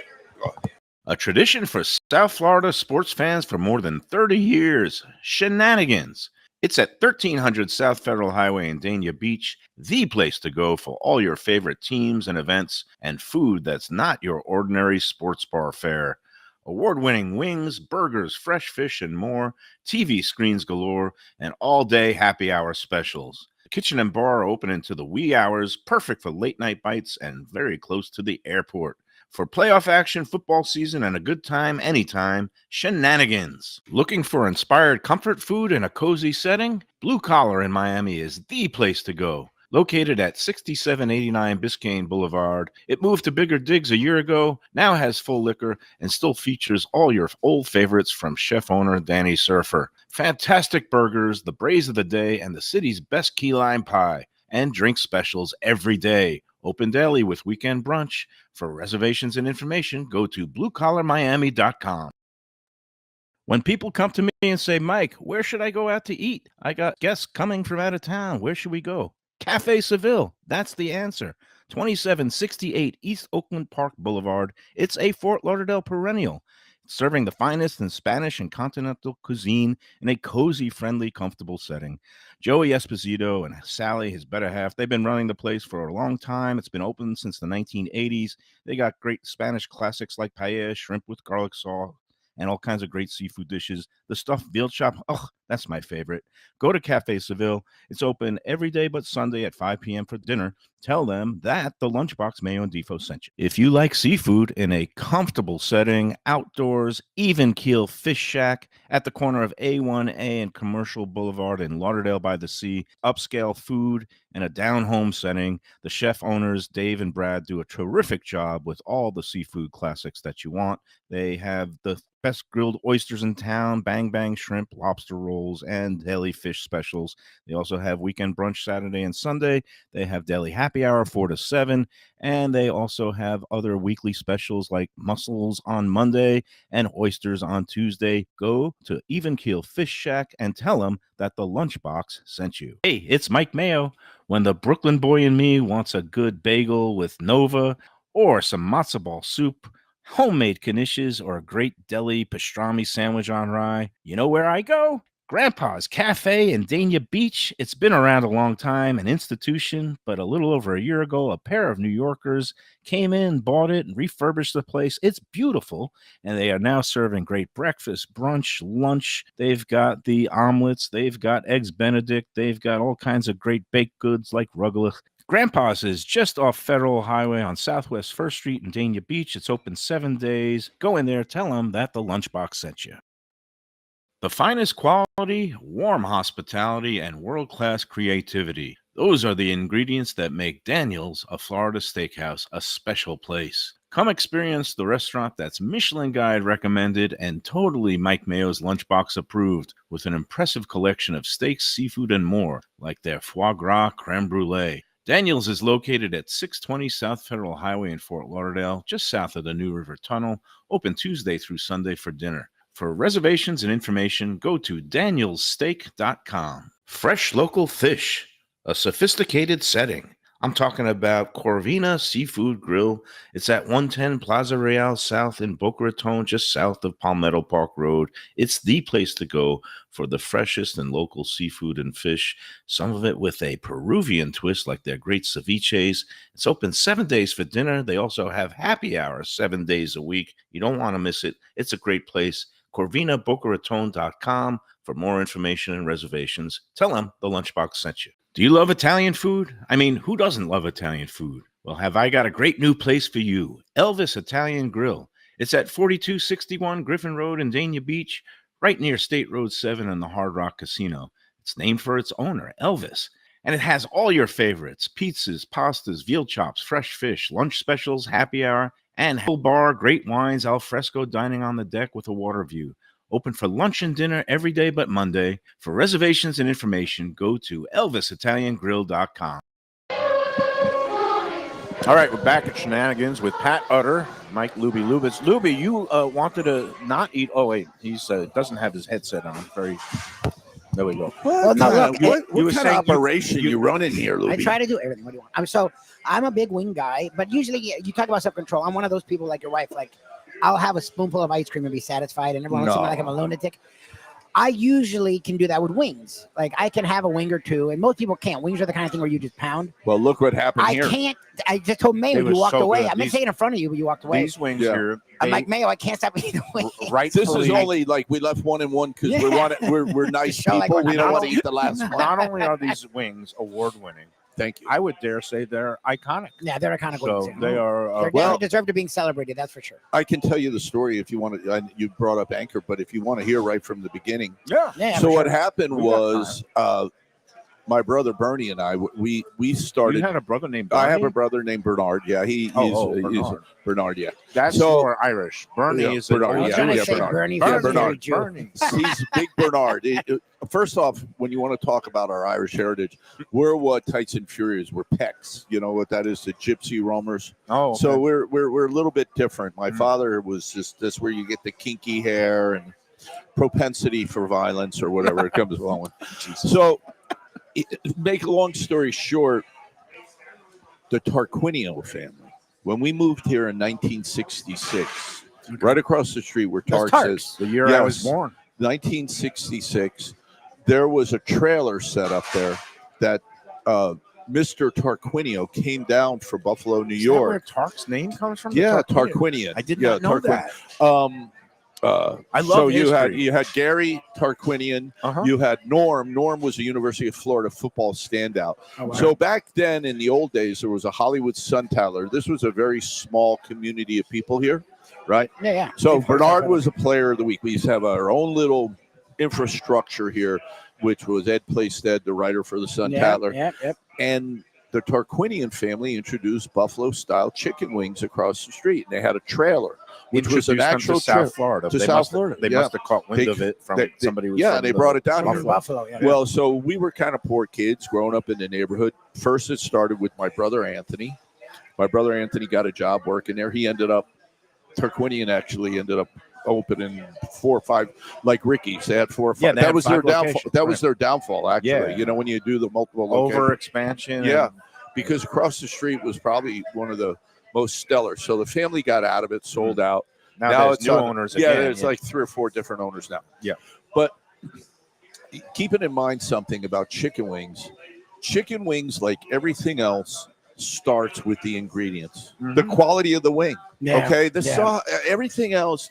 A tradition for South Florida sports fans for more than 30 years. Shenanigans. It's at 1300 South Federal Highway in Dania Beach, the place to go for all your favorite teams and events and food that's not your ordinary sports bar fare. Award-winning wings, burgers, fresh fish, and more, TV screens galore, and all-day happy hour specials. The kitchen and bar are open into the wee hours, perfect for late-night bites and very close to the airport. For playoff action, football season, and a good time anytime, Shenanigans. Looking for inspired comfort food in a cozy setting? Blue Collar in Miami is the place to go. Located at 6789 Biscayne Boulevard, it moved to bigger digs a year ago, now has full liquor, and still features all your old favorites from chef owner Danny Surfer. Fantastic burgers, the braise of the day, and the city's best key lime pie. And drink specials every day. Open daily with weekend brunch. For reservations and information, go to bluecollarmiami.com. When people come to me and say, Mike, where should I go out to eat? I got guests coming from out of town. Where should we go? Cafe Seville. That's the answer. 2768 East Oakland Park Boulevard. It's a Fort Lauderdale perennial. serving the finest in Spanish and continental cuisine in a cozy, friendly, comfortable setting. Joey Esposito and Sally, his better half, they've been running the place for a long time. It's been open since the 1980s. They got great Spanish classics like paella, shrimp with garlic sauce, and all kinds of great seafood dishes. The stuffed veal chop, oh, that's my favorite. Go to Cafe Seville. It's open every day but Sunday at 5 p.m. for dinner. Tell them that the Lunchbox Mayo and Defo sent you. If you like seafood in a comfortable setting, outdoors, even keel fish shack at the corner of A1A and Commercial Boulevard in Lauderdale by the Sea, upscale food in a down-home setting, the chef owners, Dave and Brad, do a terrific job with all the seafood classics that you want. They have the best grilled oysters in town, bang bang shrimp, lobster rolls, and deli fish specials. They also have weekend brunch Saturday and Sunday. They have deli happy hour 4 to 7, and they also have other weekly specials like mussels on Monday and oysters on Tuesday. Go to Even Keel Fish Shack and tell them that the Lunchbox sent you. Hey, it's Mike Mayo. When the Brooklyn boy in me wants a good bagel with Nova or some matzo ball soup, homemade knishes, or a great deli pastrami sandwich on rye, you know where I go? Grandpa's Cafe in Dania Beach. It's been around a long time, an institution, but a little over a year ago, a pair of New Yorkers came in, bought it, and refurbished the place. It's beautiful, and they are now serving great breakfast, brunch, lunch. They've got the omelets, they've got eggs Benedict, they've got all kinds of great baked goods like rugelach. Grandpa's is just off Federal Highway on Southwest 1st Street in Dania Beach. It's open 7 days. Go in there, tell them that the Lunchbox sent you. The finest quality, warm hospitality, and world-class creativity. Those are the ingredients that make Daniel's, a Florida steakhouse, a special place. Come experience the restaurant that's Michelin Guide recommended and totally Mike Mayo's Lunchbox approved, with an impressive collection of steaks, seafood, and more, like their foie gras creme brulee. Daniel's is located at 620 South Federal Highway in Fort Lauderdale, just south of the New River Tunnel, open Tuesday through Sunday for dinner. For reservations and information, go to danielssteak.com. Fresh local fish, a sophisticated setting. I'm talking about Corvina Seafood Grill. It's at 110 Plaza Real South in Boca Raton, just south of Palmetto Park Road. It's the place to go for the freshest and local seafood and fish, some of it with a Peruvian twist like their great ceviches. It's open 7 days for dinner. They also have happy hour 7 days a week. You don't want to miss it. It's a great place. CorvinaBocaRaton.com for more information and reservations. Tell them the Lunchbox sent you. Do you love Italian food? I mean, who doesn't love Italian food? Well, have I got a great new place for you, Elvis Italian Grill. It's at 4261 Griffin Road in Dania Beach, right near State Road 7 and the Hard Rock Casino. It's named for its owner, Elvis, and it has all your favorites: pizzas, pastas, veal chops, fresh fish, lunch specials, happy hour, and whole bar, great wines, al fresco dining on the deck with a water view. Open for lunch and dinner every day but Monday. For reservations and information, go to ElvisItalianGrill.com. All right, we're back at Shenanigans with Pat Utter, Mike Lubie Lubitz. Lubie, you wanted to not eat. Oh, wait, he's doesn't have his headset on. There we go. Well, no, look, What kind of operation you running here, Lubie? I try to do everything. What do you want? I'm a big wing guy, but usually you talk about self-control. I'm one of those people like your wife. Like, I'll have a spoonful of ice cream and be satisfied, and everyone looks at me like I'm a lunatic. I usually can do that with wings. Like, I can have a wing or two, and most people can't. Wings are the kind of thing where you just pound. Well, look what happened here. I can't. I just told Mayo you walked away. I'm not saying in front of you, but you walked away. These wings here. I'm like, Mayo, I can't stop eating the wings. Right. This is only like we left 1 and 1 because we're nice Show people. like We don't want to eat the last one. Not only are these wings award-winning, Thank you. I would dare say they're iconic. Yeah, they're iconic So wings. they are. They definitely deserve to being celebrated. That's for sure. I can tell you the story if you want to. You brought up Anchor, but if you want to hear right from the beginning. Yeah. So for what sure. happened was my brother Bernie and I, we started. You had a brother named Bernie? I have a brother named Bernard. Yeah, he's Bernard. Yeah. That's So- more Irish. Bernie Yeah, is Bernard, I was yeah, trying to yeah, say Bernard. Bernie. Yeah, feels very Bernard. Jew. Bernie. He's big Bernard. First off, when you want to talk about our Irish heritage, we're what Tights and Furious. We're Pecks. You know what that is? The Gypsy Roamers. Oh, So okay. we're a little bit different. My Mhm. father was just this where you get the kinky hair and propensity for violence or whatever it comes along with. So, make a long story short, the Tarquinio family. When we moved here in 1966, Right across the street where That's Tarks Tarks. is. The year I was Yes. born. 1966. There was a trailer set up there that Mr. Tarquinio came down from Buffalo, New Is that where York. Tark's name comes from? Yeah, Tarquinian. Tarquinian. I did not know Tarquin- that. I love so history. you had Gary Tarquinian. Uh-huh. You had Norm. Norm was a University of Florida football standout. Oh, wow. So back then, in the old days, there was a Hollywood Sun-Taller. This was a very small community of people here, right? Yeah. So Bernard was a player of the week. We used to have our own little infrastructure here, which was Ed Playstead, the writer for the Sun-Taller. Yep. And the Tarquinian family introduced Buffalo-style chicken wings across the street. And they had a trailer, which was an Introduced them actual to South Florida. to They South must have- Florida, They yeah. must have caught wind They- of it from they- somebody. Who yeah, from they the- brought it down From here. Buffalo. Yeah. Well, so we were kind of poor kids growing up in the neighborhood. First, it started with my brother Anthony. My brother Anthony got a job working there. He ended up, Tarquinian actually ended up opening 4 or 5, like Ricky's. They had 4 or 5. Yeah, they that had was their 5 downfall. locations, That was right. their downfall, actually. Yeah. You know, when you do the multiple over locations. expansion. Yeah, because across the street was probably one of the most stellar. So the family got out of it, sold out. Now, Now there's it's new on- owners. Yeah, again, there's like 3 or 4 different owners now. Yeah. But keeping in mind something about chicken wings, like everything else, starts with the ingredients, the quality of the wing. Yeah. Okay, Yeah. everything else.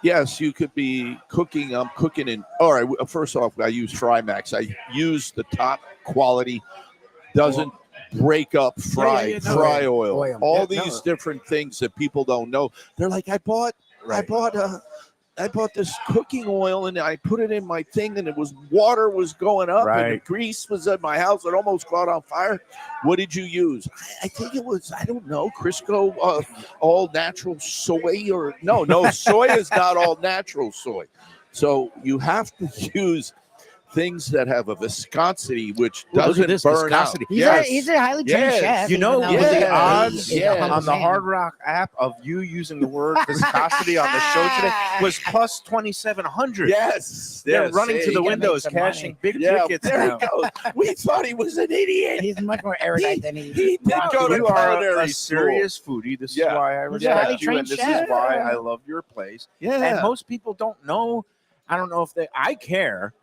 Yes, you could be cooking. I'm cooking in. All right. First off, I use Frymax. I use the top quality. Doesn't break up fry oil. All these different things that people don't know. They're like, I bought this cooking oil and I put it in my thing and water was going up and the Right. grease was at my house. It almost caught on fire. What did you use? I think it was, I don't know, Crisco all natural soy or no, soy is not all natural soy. So you have to use things that have a viscosity which Look at doesn't this burn viscosity. out. He's a highly trained Yes. chef. You know, even with though the Yeah. odds he's a Yeah. humble on the man. Hard Rock app of you using the word viscosity on the show today was plus 2,700. Yes. They're yes. running to Hey, the gotta windows, make some cashing money. big Yeah, tickets there now. he goes. We thought he was an idiot. He's much more erudite than he He did go to You are culinary a serious foodie. This Yeah. is why I He's a highly respect you, trained and this chef. is why I love your place. Yeah. And most people don't know. I don't know if I care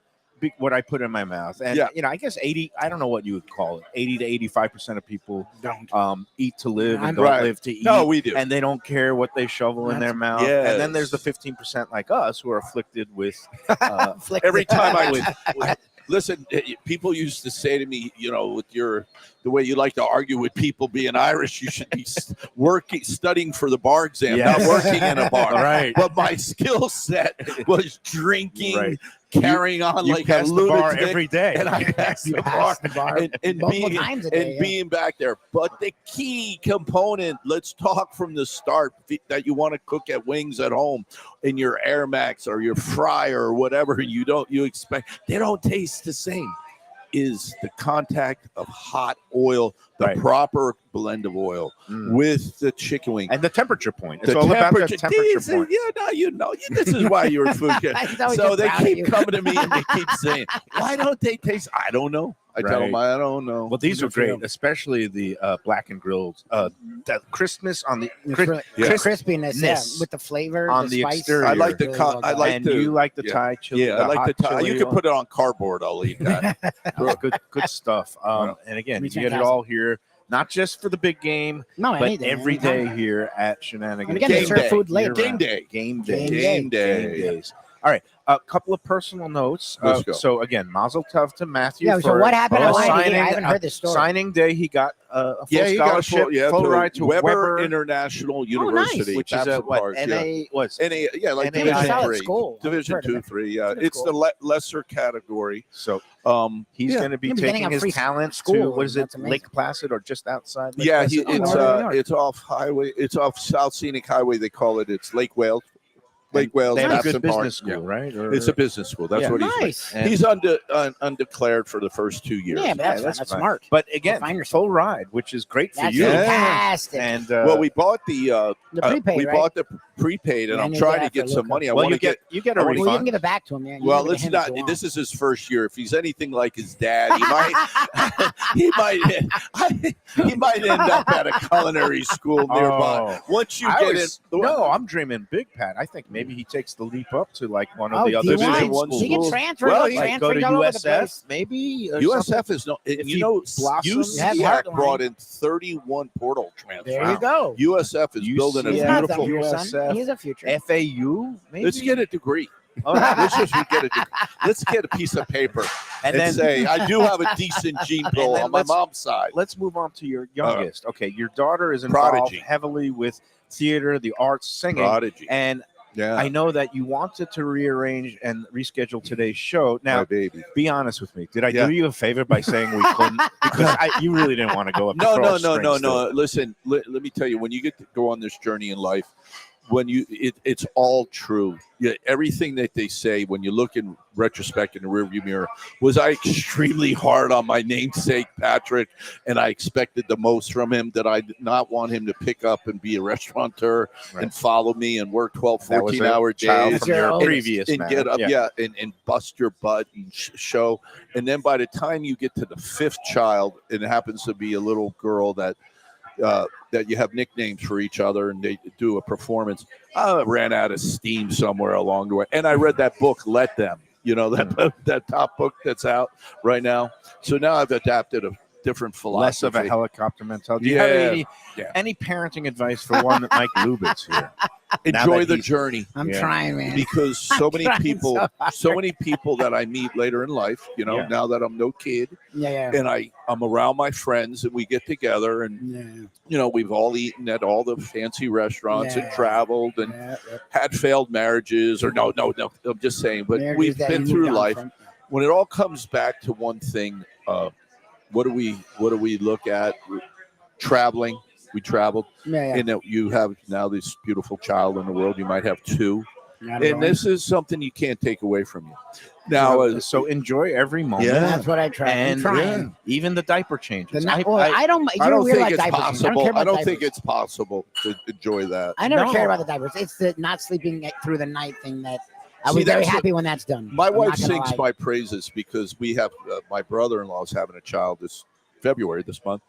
what I put in my mouth. And, Yeah. I guess 80, I don't know what you would call it. 80 to 85% of people don't. eat to live and I'm- don't Right. live to eat. No, we do. And they don't care what they shovel in their mouth. Yes. And then there's the 15% like us who are afflicted with Flick Every time with listen, people used to say to me, with the way you like to argue with people being Irish, you should be studying for the bar exam, Yes. not working in a bar. Right. But my skill set was drinking, Right. carrying on you like pass a the bar lunatic, every day. and I passed You the bar. passed the bar and multiple being times a day, and yeah. being back there. But the key component, let's talk from the start, that you want to cook at wings at home in your Air Max or your fryer or whatever you expect, they don't taste the same, is the contact of hot oil, the Right. proper blend of oil with the chicken wing. And the temperature point. It's all about the temperature These- point. Yeah, no, this is why you're a food kid. He's always So so they proud of keep you. coming to me and they keep saying, why don't they taste? I don't know. I tell them, I don't know. Well, these are Good for great, you. especially the black and grilled. That crispness on the It's really- Yeah. the crispiness, yeah, Crispness with the flavor, on the the spice. exterior. I like the Really con- well I done. like and the- you like the yeah. Thai chili. Yeah, I like the hot tie. You chili can oil. put it on cardboard. I'll eat that. good stuff. And again, you It's get it fantastic. all here, not just for the big game, No, but anything, every anytime. day here at Shenanigan. And again, they Game serve day. food later. Game day. Game day. Game day. Game days. All right. A couple of personal notes. Let's go. So again, Mazel Tov to Matthew. Yeah, so for what happened? a I wanted to hear- I signing- haven't heard this story. Signing day, he got a full Yeah, he got a scholarship, full ride to Weber, Weber, International University, which is Babson a what? Park, NA was NA, yeah, like NA Division solid 3, school. Division I've heard of 2, it. 3. Yeah, Good it's school. the lesser category. so. He's Yeah. going to be You'll be getting taking a his free talents to school, what is it, that's amazing. Lake Placid or just outside? Lake Yeah, Placid? Northern New York. it's off highway. It's off South Scenic Highway. They call it. It's Lake Wales. Lake Wales, They have a Babson good Park. business school, Yeah. right? Or- It's a business school. That's Yeah. what he's Nice. And- He's undeclared for the first 2 years. Yeah, but that's, that's that's fine. smart. But again, Find yourself. full ride, which is great for That's you. fantastic. And Well, we bought the prepaid, we right? bought the prepaid, and Yeah, I'm and you trying have to get to some look money. I well, want to you get a I wanna Well, you refund. can give it back to him. Yeah. You Well, can give it to him if you want. this is his first year. If he's anything like his dad, he might he might end up at a culinary school nearby. Oh. Once you I get was- in, no, I'm dreaming big, Pat. I think maybe he takes the leap up to like one of Oh, the other D1. Division One He can schools. transfer. Well, Well, he- like go to all over the USF, place. maybe. or something. USF is no. If You he know, blossoms- You have UCF Heartline. brought in 31 portal transfers. There you go. USF is building a He's UCF, not beautiful. done for your son. USF. He's a future. FAU, maybe. Let's get a degree. All right. Let's just get a degree. Let's get a piece of paper and and then say I do have a decent gene pool then on my let's- mom's side. let's move on to your youngest. Okay, your daughter is involved Prodigy. heavily with theater, the arts, singing, Prodigy. and Yeah, I know that you wanted to rearrange and reschedule today's show. Now, my baby. be honest with me. Did I Yeah. do you a favor by saying we couldn't? Because you really didn't want to go up. No. No. Listen, let me tell you, when you get to go on this journey in life, when it's all true. Yeah, everything that they say, when you look in retrospect in the rearview mirror, was I extremely hard on my namesake Patrick, and I expected the most from him. That I did not want him to pick up and be a restaurateur Right. and follow me and work 12, That was a 14-hour child days. from your And- previous and marriage. get up, and bust your butt and show. And then by the time you get to the fifth child, it happens to be a little girl that you have nicknames for each other, and they do a performance. I ran out of steam somewhere along the way, and I read that book, Let Them. You know that top book that's out right now. So now I've adapted a different philosophy. Less of a helicopter mentality. Do you have Yeah. any parenting advice for one that Mike Lubit's here? Now Enjoy that the he's- journey. I'm Yeah. trying, man. Because so many trying people, so hard. so many people that I meet later in life, Yeah. now that I'm no kid, Yeah. and I'm around my friends, and we get together, and Yeah. we've all eaten at all the fancy restaurants and Yeah. traveled and Yeah. had failed marriages, or no, I'm just saying, but Marriages we've that been you through moved on life. from. When it all comes back to one thing, what do we look at? Traveling. We traveled, Yeah. and that you have now this beautiful child in the world. You might have two, Yeah. and this is something you can't take away from you. Now, so enjoy every moment. Yeah. That's what I try. I'm And trying. even the diaper changes. I don't. I You're don't weird think like it's diapers. possible. I don't, care about think diapers. it's possible to enjoy that. I never No. cared about the diapers. It's the not sleeping through the night thing that I See, was very that's happy when that's done. My I'm wife not gonna sings lie. my praises because we have my brother-in-law is having a child this February this month,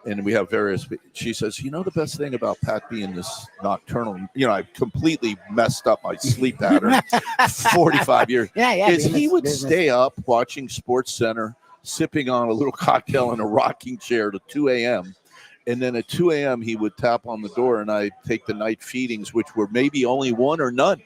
and we have various. She says, the best thing about Pat being this nocturnal, I completely messed up my sleep pattern. 45 years. Yeah. Is being he this would business. stay up watching Sports Center, sipping on a little cocktail in a rocking chair to 2 a.m. And then at 2 a.m. he would tap on the door, and I take the night feedings, which were maybe only one or none.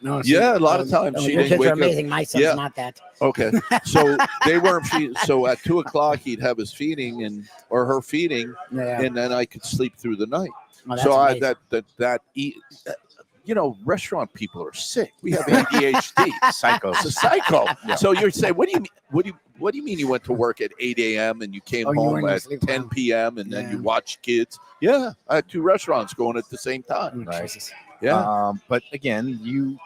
No, Yeah, a lot of times she your didn't kids are wake up. amazing. My son's Yeah. not that. Okay, so they weren't feeding. So at 2 o'clock he'd have his feeding or her feeding, Yeah. and then I could sleep through the night. Well, that's So amazing. restaurant people are sick. We have ADHD. Psychos. It's a psycho. Yeah. So you're saying, what do you mean? What do you mean you went to work at 8 a.m. and you came Oh, you home weren't gonna at sleep 10 well. p.m. and then Yeah. you watched kids? Yeah, I had 2 restaurants going at the same time. Oh, Right. Jesus. Yeah. But again, you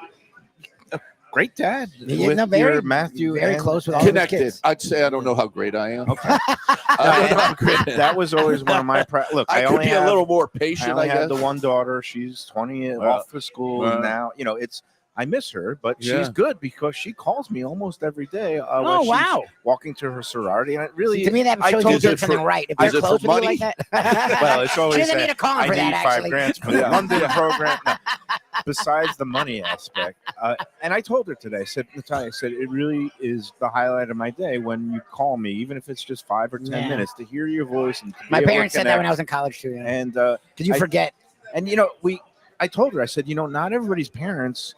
a great dad Yeah, with no, very- your Matthew. very and- close with all his Connected. kids. I'd say I don't know how great I am. Okay. I don't know how great I am. That was always one of my look. I I could only be have a little more I patient, only I have guess. the one daughter. She's 20 Well, off for school well. now. It's I miss her, but Yeah. she's good because she calls me almost every day. Oh, when she's wow. walking to her sorority, and it really To me, that I shows told you you did something for- right. If is they're it for close with you money? like that. well, it's always She doesn't that, need a call I for need that, $5 actually. grand for the London program. No. Besides the money aspect, and I told her today. I said, Natalia, I said it really is the highlight of my day when you call me, even if it's just 5 or 10 Yeah. minutes, to hear your voice. And to be My able to parents said that when connect. I was in college too. Yeah. And Because you I- forget. and I told her, I said, not everybody's parents.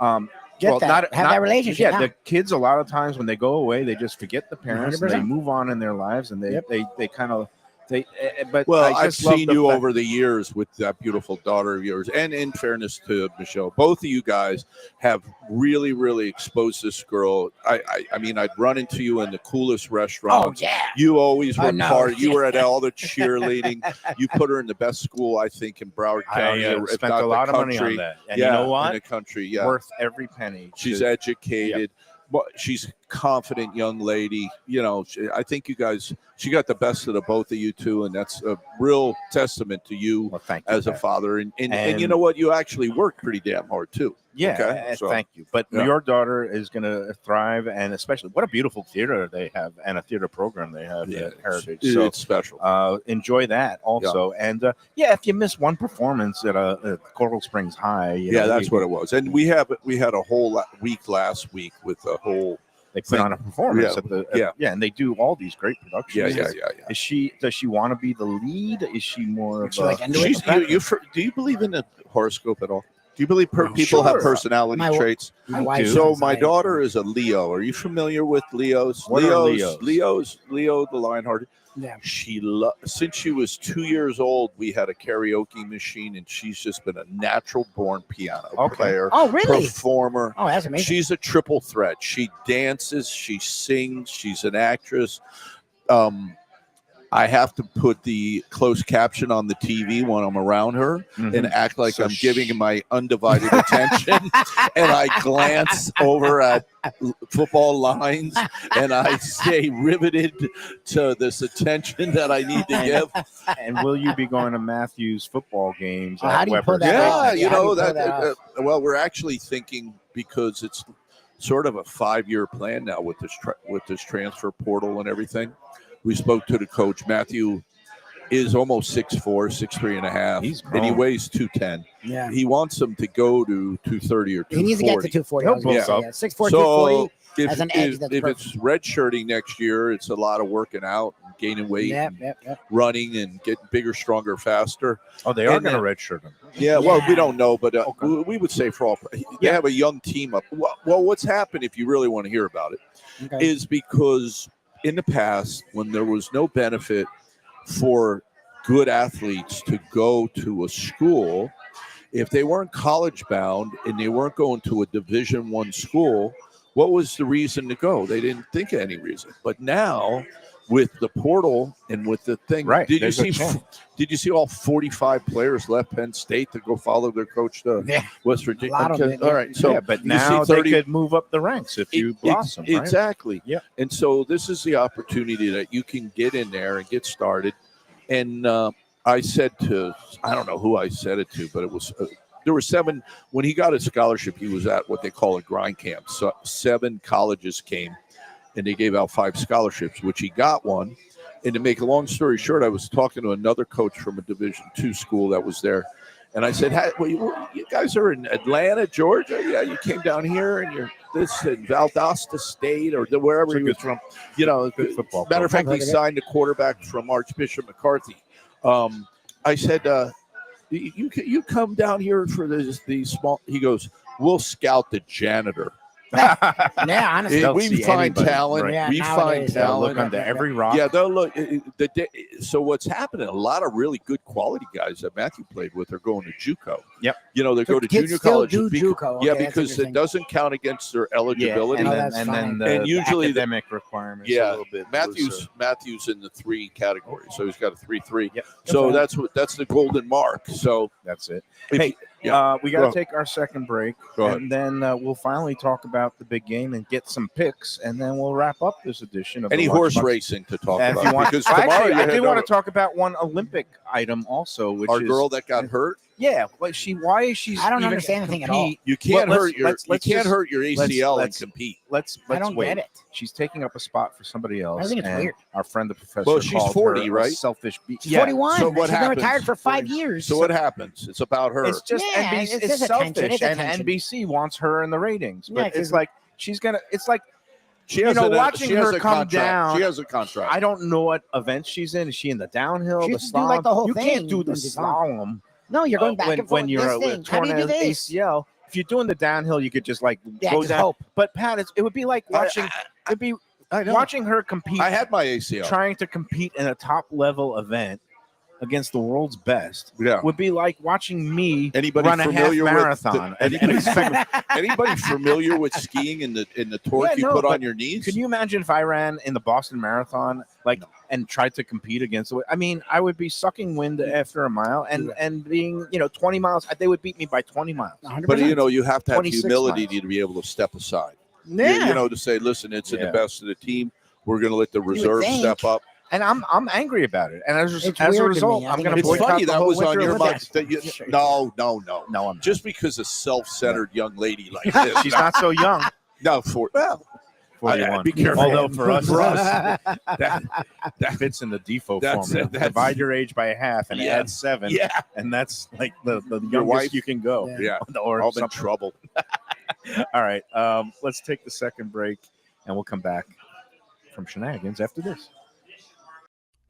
Get well, that. not Have that relationship. Yeah, now. the kids a lot of times when they go away, they just forget the parents. And they 100%. move on in their lives, and they Yep. they kind of But Well, I I've just love seen the you fact- over the years with that beautiful daughter of yours. And in fairness to Michelle, both of you guys have really, really exposed this girl. I mean, I'd run into you in the coolest Oh restaurants. yeah. You always were no. part. You were at all the cheerleading. You put her in the best school, I think, in Broward County. I if spent not a lot the of money on country. that. And yeah, you know in what? the country, yeah. Worth every penny. She's to- educated. But she's a confident young lady. You know, I think you guys, she got the best of the both of you two, and that's a real testament to you Well, thank you. as a Pat. father. And you And- know what? You actually work pretty damn hard, too. Yeah, Okay, so- thank you. But Yeah. your daughter is going to thrive, and especially what a beautiful theater they have and a theater program they have at Heritage. So it's special. enjoy that also. And if you miss one performance at Coral Springs High, Yeah, that's what it was. And we had a whole week last week with the whole. they put on a performance Yeah. and they do all these great productions. Yeah. Does she want to be the lead? Is she more of She like a into it? Do you believe in the horoscope at all? Do you believe people have Sure. personality My- traits? My wife. So is my like- daughter is a Leo. Are you familiar with Leos? What are Leo the Lionhearted. Yeah. Since she was 2 years old, we had a karaoke machine, and she's just been a natural born piano Okay. player, Oh really? performer. Oh, that's amazing. She's a triple threat. She dances, she sings, she's an actress. I have to put the closed caption on the TV when I'm around her and act like So I'm giving my undivided attention. And I glance over at football lines and I stay riveted to this attention that I need to give. And will you be going to Matthew's football games? Oh, at how do you pull Weber's? that Yeah, off? you How do know you pull that. that off? Well, we're actually thinking because it's sort of a 5-year plan now with this transfer portal and everything. We spoke to the coach. Matthew is almost 6'4", 6'3 and a half, He's and he grown. weighs 210. Yeah. He wants him to go to 230 or 240. He needs to get to 240. I was gonna He'll say, bulk yeah. 6'4", So 240. if, as an edge, that's if it's redshirting next year, it's a lot of working out, and gaining weight, Yep. and running, and getting bigger, stronger, faster. Oh, they are And going to then- redshirt him. Yeah, well, we Yeah. don't know, but Okay. we would say for all, they have a young team up. Well, what's happened, if you really want to hear about it, Okay. is because in the past, when there was no benefit for good athletes to go to a school, if they weren't college bound and they weren't going to a Division I school, what was the reason to go? They didn't think of any reason. But now, with the portal and with the thing, Right, Did you there's a see? chance. Did you see all 45 players left Penn State to go follow their coach to Yeah. West Virginia? A lot of Okay, it, all yeah. right, so yeah, but you see now 30 they could move up the ranks if you blossom. Right? Exactly. Yeah. And so this is the opportunity that you can get in there and get started. And I said to, I don't know who I said it to, but it was there were 7 when he got his scholarship. He was at what they call a grind camp. So 7 colleges came, and they gave out 5 scholarships, which he got one. And to make a long story short, I was talking to another coach from a Division II school that was there. And I said, hey, well, you guys are in Atlanta, Georgia? Yeah, you came down here and you're this in Valdosta State or wherever he was from. You know, Good football matter of coach. fact, we signed a quarterback from Archbishop McCarthy. I said, you come down here for these small. He goes, we'll scout the janitor. Yeah, honestly. They'll We see find anybody. talent. Right. Yeah, We nowadays, find they'll They'll talent. look under every rock. Yeah, they'll look. So what's happening? A lot of really good quality guys that Matthew played with are going to JUCO. Yep. You know, they So go to kids junior still college. do bec- JUCO. yeah, Okay, that's because it interesting. doesn't count against their Yeah, eligibility. and Oh, then, that's and fine. then the, And usually the- academic requirements. Yeah, a little bit Matthews in the 3 categories, so he's got a 3.3. Yep. So Okay. that's the golden mark. So That's it. if- Hey, yeah. we got Go. to take our second break, Go ahead. and then we'll finally talk about the big game and get some picks, and then we'll wrap up this edition of any the horse Lunchbox. racing to talk And if about? you want, Because Well, tomorrow actually, you I head do want over- to talk about one Olympic item also, which our is girl that got hurt. Yeah, why is she? I don't even understand anything at all. compete? You can't Well, hurt your let's you can't just- hurt your ACL let's- and compete. Let's I don't wait. get it. She's taking up a spot for somebody else. I think it's and weird. Our friend, the professor, Well, she's called 40, her a right? selfish beast. She's 41. So what She's been happens? retired for 5 years. So what happens? It's about her. It's just Yeah, NBC. it's It's, just attention, selfish, it's and attention. NBC wants her in the ratings. Yeah, But it's 'cause- like she's gonna. It's like She you know, an- watching she has her a come contract. down. She has a contract. I don't know what event she's in. Is she in the downhill? She the used to do, like, slalom? the whole You thing can't do the when she's slalom no, you're going back when, and forth. when you're this thing. How torn do you do this? ACL. If you're doing the downhill, you could just like Yeah, go just down. hope. But Pat, it would be like watching. It'd be I know. Watching her compete, I had my ACL. trying to compete in a top level event against the world's best Yeah. would be like watching me Anybody run a half familiar with marathon. Anybody familiar with skiing and the torque you put on your knees? Can you imagine if I ran in the Boston Marathon and tried to compete against it? I mean, I would be sucking wind after a mile and being 20 miles. They would beat me by 20 miles. 100%. But you have to have 26 humility miles. to be able to step aside. Yeah. To say, listen, it's in Yeah. the best of the team. We're going to let the would reserves think. step up. And I'm angry about it. And as It's a weird to result, me. I I'm think going to It's It's boycott funny the that whole was on Winter your mind. Olympics. No. No, I'm Just because a self-centered young lady like this. she's not so young. No, 41. be careful. Although for us, that fits in the default That's formula. it. That's- Divide your age by half and Yeah. add 7. Yeah. And that's like the youngest wife? you can go. Yeah. Or I'm in something. trouble. All right. Let's take the second break and we'll come back from Shenanigans after this.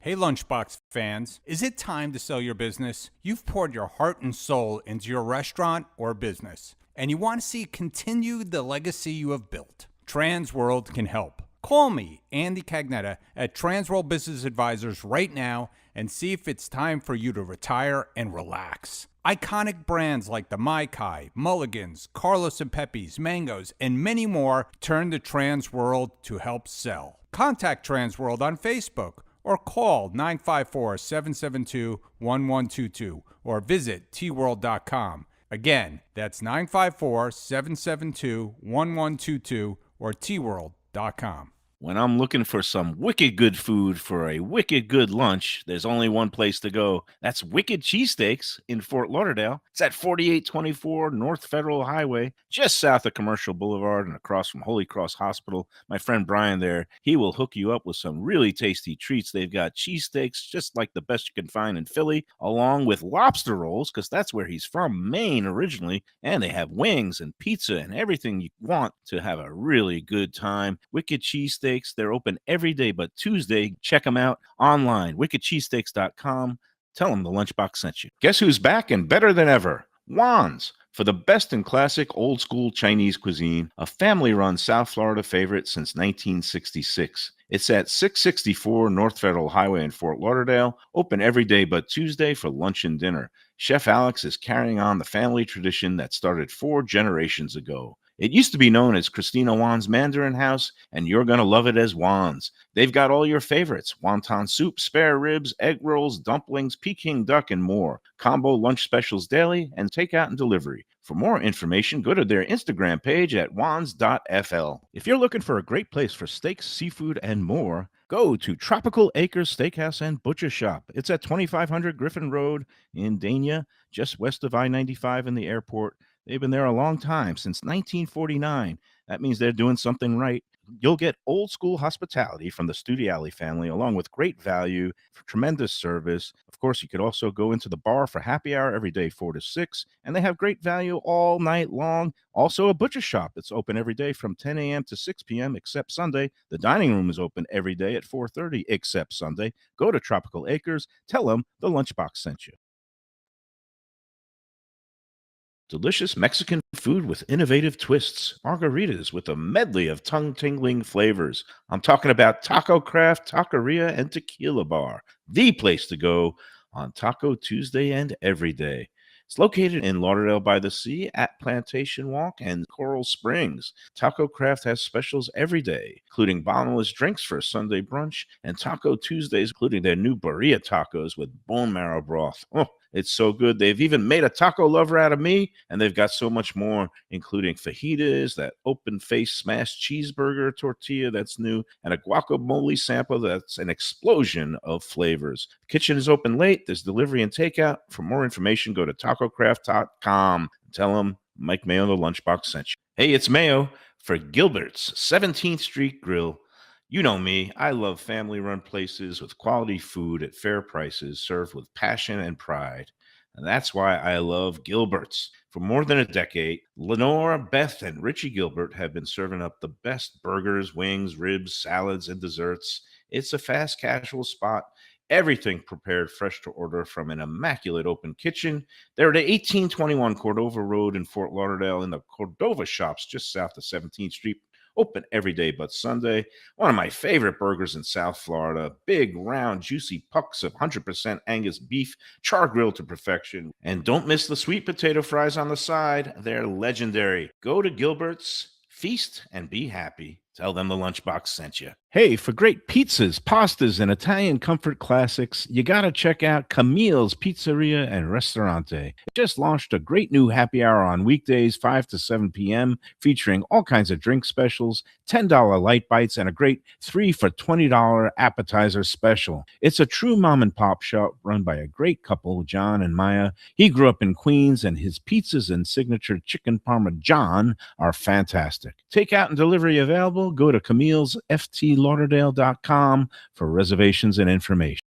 Hey Lunchbox fans, is it time to sell your business? You've poured your heart and soul into your restaurant or business, and you want to see continue the legacy you have built. Transworld can help. Call me, Andy Cagnetta, at Transworld Business Advisors right now and see if it's time for you to retire and relax. Iconic brands like the Mai Kai, Mulligans, Carlos and Pepe's, Mangoes, and many more turn to Transworld to help sell. Contact Transworld on Facebook or call 954-772-1122 or visit tworld.com. Again, that's 954-772-1122 or tworld.com. When I'm looking for some wicked good food for a wicked good lunch, there's only one place to go. That's Wicked Cheesesteaks in Fort Lauderdale. It's at 4824 North Federal Highway, just south of Commercial Boulevard and across from Holy Cross Hospital. My friend Brian there, he will hook you up with some really tasty treats. They've got cheesesteaks, just like the best you can find in Philly, along with lobster rolls, because that's where he's from, Maine originally. And they have wings and pizza and everything you want to have a really good time. Wicked Cheesesteaks. They're open every day but Tuesday. Check them out online, wickedcheesesteaks.com. Tell them the Lunchbox sent you. Guess who's back and better than ever? Juan's. For the best in classic old school Chinese cuisine, a family-run South Florida favorite since 1966. It's at 664 North Federal Highway in Fort Lauderdale, open every day but Tuesday for lunch and dinner. Chef Alex is carrying on the family tradition that started 4 generations ago. It used to be known as Christina Juan's Mandarin House, and you're going to love it as Juan's. They've got all your favorites: wonton soup, spare ribs, egg rolls, dumplings, Peking duck, and more. Combo lunch specials daily and takeout and delivery. For more information, go to their Instagram page at wans.fl. If you're looking for a great place for steaks, seafood, and more, go to Tropical Acres Steakhouse and Butcher Shop. It's at 2500 Griffin Road in Dania, just west of I-95 in the airport. They've been there a long time, since 1949. That means they're doing something right. You'll get old school hospitality from the Studiali family, along with great value, for tremendous service. Of course, you could also go into the bar for happy hour every day, 4 to 6, and they have great value all night long. Also, a butcher shop that's open every day from 10 a.m. to 6 p.m. except Sunday. The dining room is open every day at 4:30 except Sunday. Go to Tropical Acres. Tell them the Lunchbox sent you. Delicious Mexican food with innovative twists. Margaritas with a medley of tongue-tingling flavors. I'm talking about Taco Craft, Taqueria, and Tequila Bar. The place to go on Taco Tuesday and every day. It's located in Lauderdale by the Sea at Plantation Walk and Coral Springs. Taco Craft has specials every day, including bottomless drinks for Sunday brunch and Taco Tuesdays, including their new birria tacos with bone marrow broth. Oh, it's so good. They've even made a taco lover out of me, and they've got so much more, including fajitas, that open-faced smashed cheeseburger tortilla that's new, and a guacamole sample that's an explosion of flavors. The kitchen is open late. There's delivery and takeout. For more information, go to tacocraft.com. Tell them Mike Mayo, the Lunchbox, sent you. Hey, it's Mayo for Gilbert's 17th Street Grill. You know me, I love family-run places with quality food at fair prices, served with passion and pride. And that's why I love Gilbert's. For more than a decade, Lenore, Beth, and Richie Gilbert have been serving up the best burgers, wings, ribs, salads, and desserts. It's a fast casual spot. Everything prepared fresh to order from an immaculate open kitchen. They're at 1821 Cordova Road in Fort Lauderdale in the Cordova Shops just south of 17th Street. open every day but Sunday. One of my favorite burgers in South Florida. Big, round, juicy pucks of 100% Angus beef, char grilled to perfection. And don't miss the sweet potato fries on the side. They're legendary. Go to Gilbert's, feast, and be happy. Tell them the Lunchbox sent you. Hey, for great pizzas, pastas, and Italian comfort classics, you gotta check out Camille's Pizzeria and Restaurante. It just launched a great new happy hour on weekdays, 5 to 7 p.m., featuring all kinds of drink specials, $10 light bites, and a great 3 for $20 appetizer special. It's a true mom and pop shop run by a great couple, John and Maya. He grew up in Queens, and his pizzas and signature chicken parmesan are fantastic. Takeout and delivery available. Go to Camille'sFTLauderdale.com for reservations and information.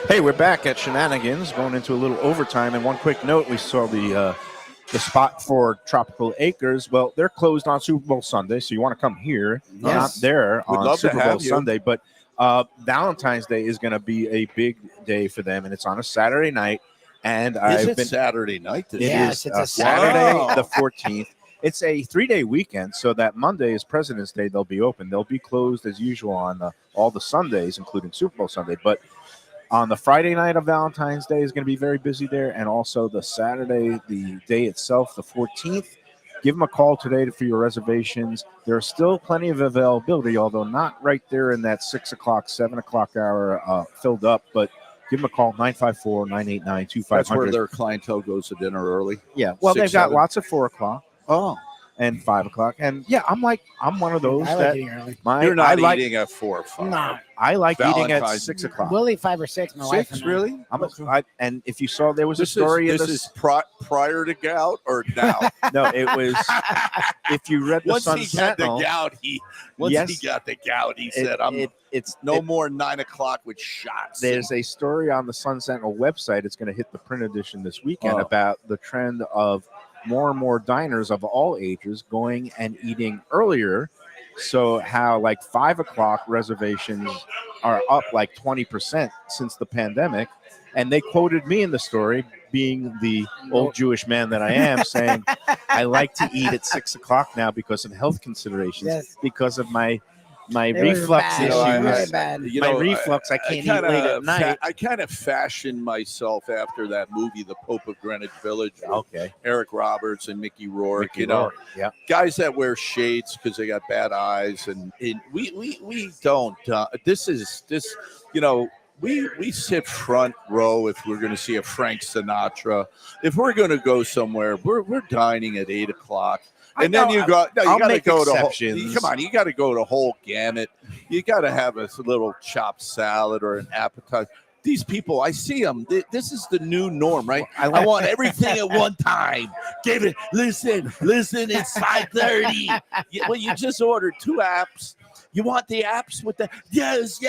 Hey, we're back at Shenanigans, going into a little overtime. And one quick note, we saw the spot for Tropical Acres. Well, they're closed on Super Bowl Sunday, so you want to come here, not there on Super Bowl Sunday. But Valentine's Day is going to be a big day for them, and it's on a Saturday night. And Saturday night? Yes, it's a Saturday, the 14th. It's a 3-day weekend, so that Monday is President's Day. They'll be open. They'll be closed as usual on all the Sundays, including Super Bowl Sunday. But on the Friday night of Valentine's Day is going to be very busy there, and also the Saturday, the day itself, the 14th. Give them a call today for your reservations. There's still plenty of availability, although not right there in that 6 o'clock, 7 o'clock hour filled up, but give them a call, 954-989-2500. That's where their clientele goes to dinner early. Yeah, well, 6, they've got 7. lots at 4 o'clock. Oh. And 5 o'clock. And yeah, I'm one of those I like that eating early. You're not eating at 4 or 5. No. I like eating at Valentine's 6 o'clock. We'll eat 5 or 6. My wife and I. Really? And if you saw, there was This a story is, in this is prior to gout or now? No, it was. If you read the Once Sun he got Sentinel, the gout, he got the gout. He said, it's no more 9 o'clock with shots. There's a story on the Sun Sentinel website. It's going to hit the print edition this weekend about the trend of more and more diners of all ages going and eating earlier. So how like 5 o'clock reservations are up like 20% since the pandemic. And they quoted me in the story, being the old Jewish man that I am, saying, I like to eat at 6 o'clock now because of health considerations, because of my reflux issues. My reflux, I can't eat late at night. I kind of fashioned myself after that movie, The Pope of Greenwich Village. Okay. Eric Roberts and Mickey Rourke. Yeah. Guys that wear shades because they got bad eyes, and we don't. We sit front row if we're going to see a Frank Sinatra. If we're going to go somewhere, we're dining at 8 o'clock. And then you got to go to come on, you got to go to whole gamut. You got to have a little chopped salad or an appetizer. These people, I see them. This is the new norm, right? I want everything at one time. David, listen, it's 5:30. Well, you just ordered 2 apps. You want the apps with the yes.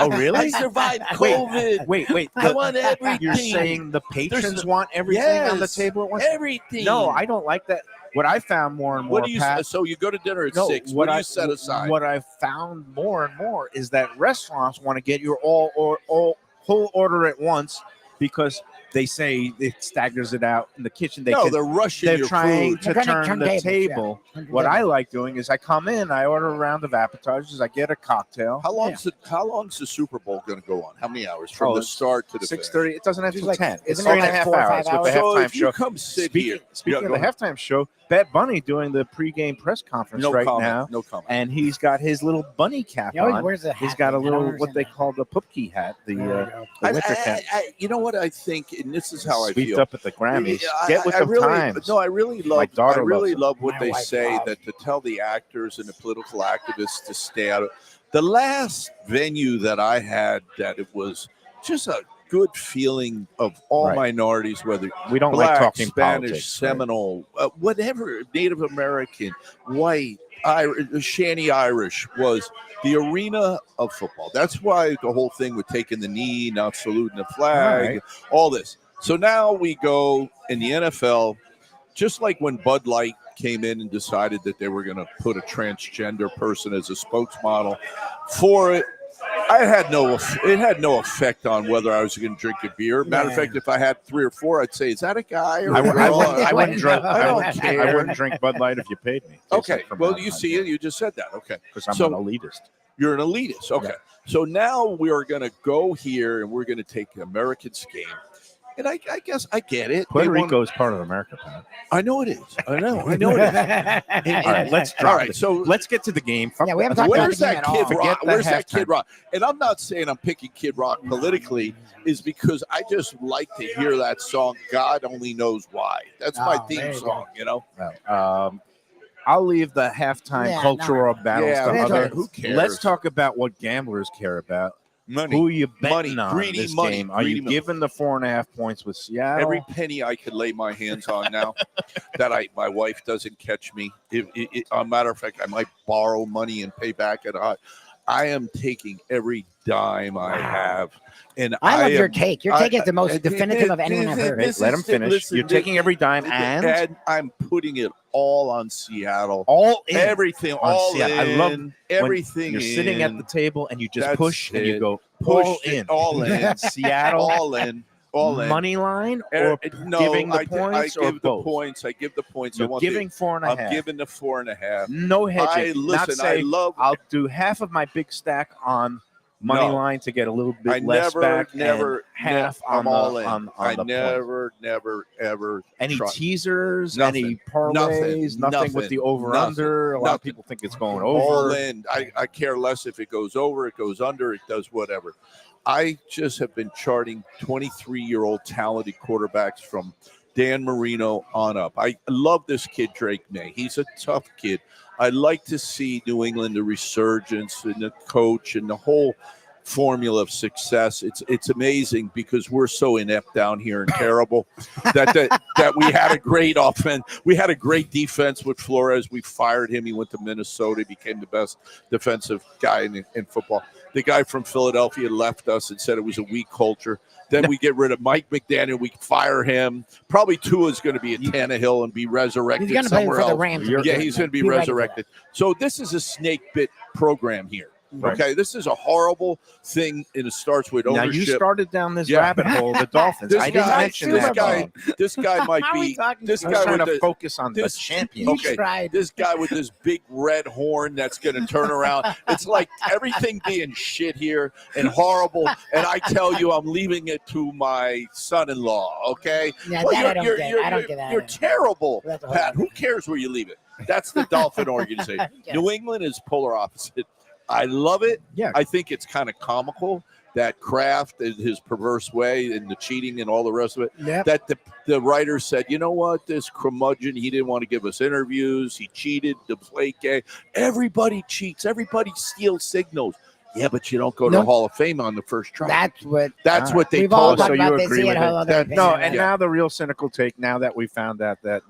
Oh, really? I survived COVID. Wait. I want everything. You're saying the patrons want everything on the table at once? Everything. No, I don't like that. What I found more and more, so you go to dinner at 6. What do you set aside? What I found more and more is that restaurants want to get your whole order at once because they say it staggers it out in the kitchen. They're rushing They're your trying food. to turn the table. Yeah. What I like doing is I come in, I order a round of appetizers, I get a cocktail. How long's the Super Bowl going to go on? How many hours from the start to the 6:30? It doesn't have to be 10. It's 3.5 hours with the So halftime if show. you come sit here. Speaking of the halftime show, Bad Bunny doing the pregame press conference now. No comment. And he's got his little bunny cap on. He's got a little what they call the Pupke hat, the winter cap. You know what I think, and this is how I Sweeped feel. up at the Grammys. Get with the times. No, I really love what they say, loves that to tell the actors and the political activists to stay out of. The last venue that I had that it was just a good feeling of all minorities, whether we don't Black, like talking Spanish, politics, Seminole, whatever, Native American, white, Shanty Irish, was the arena of football. That's why the whole thing with taking the knee, not saluting the flag, all this. So now we go in the NFL, just like when Bud Light came in and decided that they were going to put a transgender person as a spokesmodel for it. It had no effect on whether I was going to drink a beer. Matter of fact, if I had 3 or 4, I'd say, "Is that a guy?" Or I wouldn't drink. I don't care. I wouldn't drink Bud Light if you paid me. Okay. Well, you see it. You just said that. Okay. Because I'm an elitist. You're an elitist. Okay. So now we are going to go here and we're going to take the Americans game. And I guess I get it. Puerto Rico is part of America, Pat. I know it is. I know it is. All right, let's drop All right, so let's get to the game. Yeah, we haven't talked about Where's the game that at Kid all. Rock? Where's that Kid Rock? And I'm not saying I'm picking Kid Rock politically, is because I just like to hear that song. God only knows why. That's my theme song. You know. I'll leave the halftime cultural battles to others. Who cares? Let's talk about what gamblers care about. Money. Who are you betting on Greedy this money. game? Are you giving the 4.5 points with Seattle? Every penny I could lay my hands on now that my wife doesn't catch me. As a matter of fact, I might borrow money and pay back at I am taking every dime I have. And I love your take. Your take is the most definitive of anyone I've heard. Let him finish. You're taking every dime and I'm putting it all on Seattle. All in. Everything. On All Seattle. in. I love everything. You're sitting at the table and you just That's push and you it. go Push all it, in. all in. Seattle. All in. All in. Money line or giving the points I or give both? the points. I give the points. You're giving 4.5. I'm giving the 4.5. No hedging. Not say, I'll do half of my big stack on money line to get a little bit less back. Never, half I'm on all the, in. on I the never, ever. Any try. teasers, Nothing. any parlays, nothing with the over under. A lot of people think it's going over. All in. I care less if it goes over, it goes under, it does whatever. I just have been charting 23-year-old talented quarterbacks from Dan Marino on up. I love this kid, Drake May. He's a tough kid. I like to see New England, the resurgence and the coach and the whole formula of success. It's amazing because we're so inept down here and terrible that we had a great offense. We had a great defense with Flores. We fired him. He went to Minnesota. He became the best defensive guy in football. The guy from Philadelphia left us and said it was a weak culture. Then we get rid of Mike McDaniel. We fire him. Probably Tua is going to be at Tannehill and be resurrected He's going to play somewhere for the else. Rams. Yeah, he's going to be resurrected. So this is a snake bit program here. Right. Okay, this is a horrible thing, and it starts with ownership. Now you started down this rabbit hole, the Dolphins. I didn't mention that. This guy might be. This guy trying with to the, focus on the champion. Okay, this guy with this big red horn that's going to turn around. It's like everything being shit here and horrible. And I tell you, I'm leaving it to my son-in-law. Okay, Yeah, that I don't get. I don't get that. You're terrible, That's a whole Pat. other Who cares where you leave it? That's the Dolphin organization. Yes. New England is polar opposite. I love it. Yeah. I think it's kind of comical that Kraft and his perverse way and the cheating and all the rest of it. Yep. That the writer said, you know what, this curmudgeon, he didn't want to give us interviews. He cheated, Deflate. Everybody cheats. Everybody steals signals. Yeah, but you don't go to the Hall of Fame on the first try. That's what they we've all told us. talked So you about this. agree He with had a whole it? other No, opinion. and now the real cynical take, now that we found out that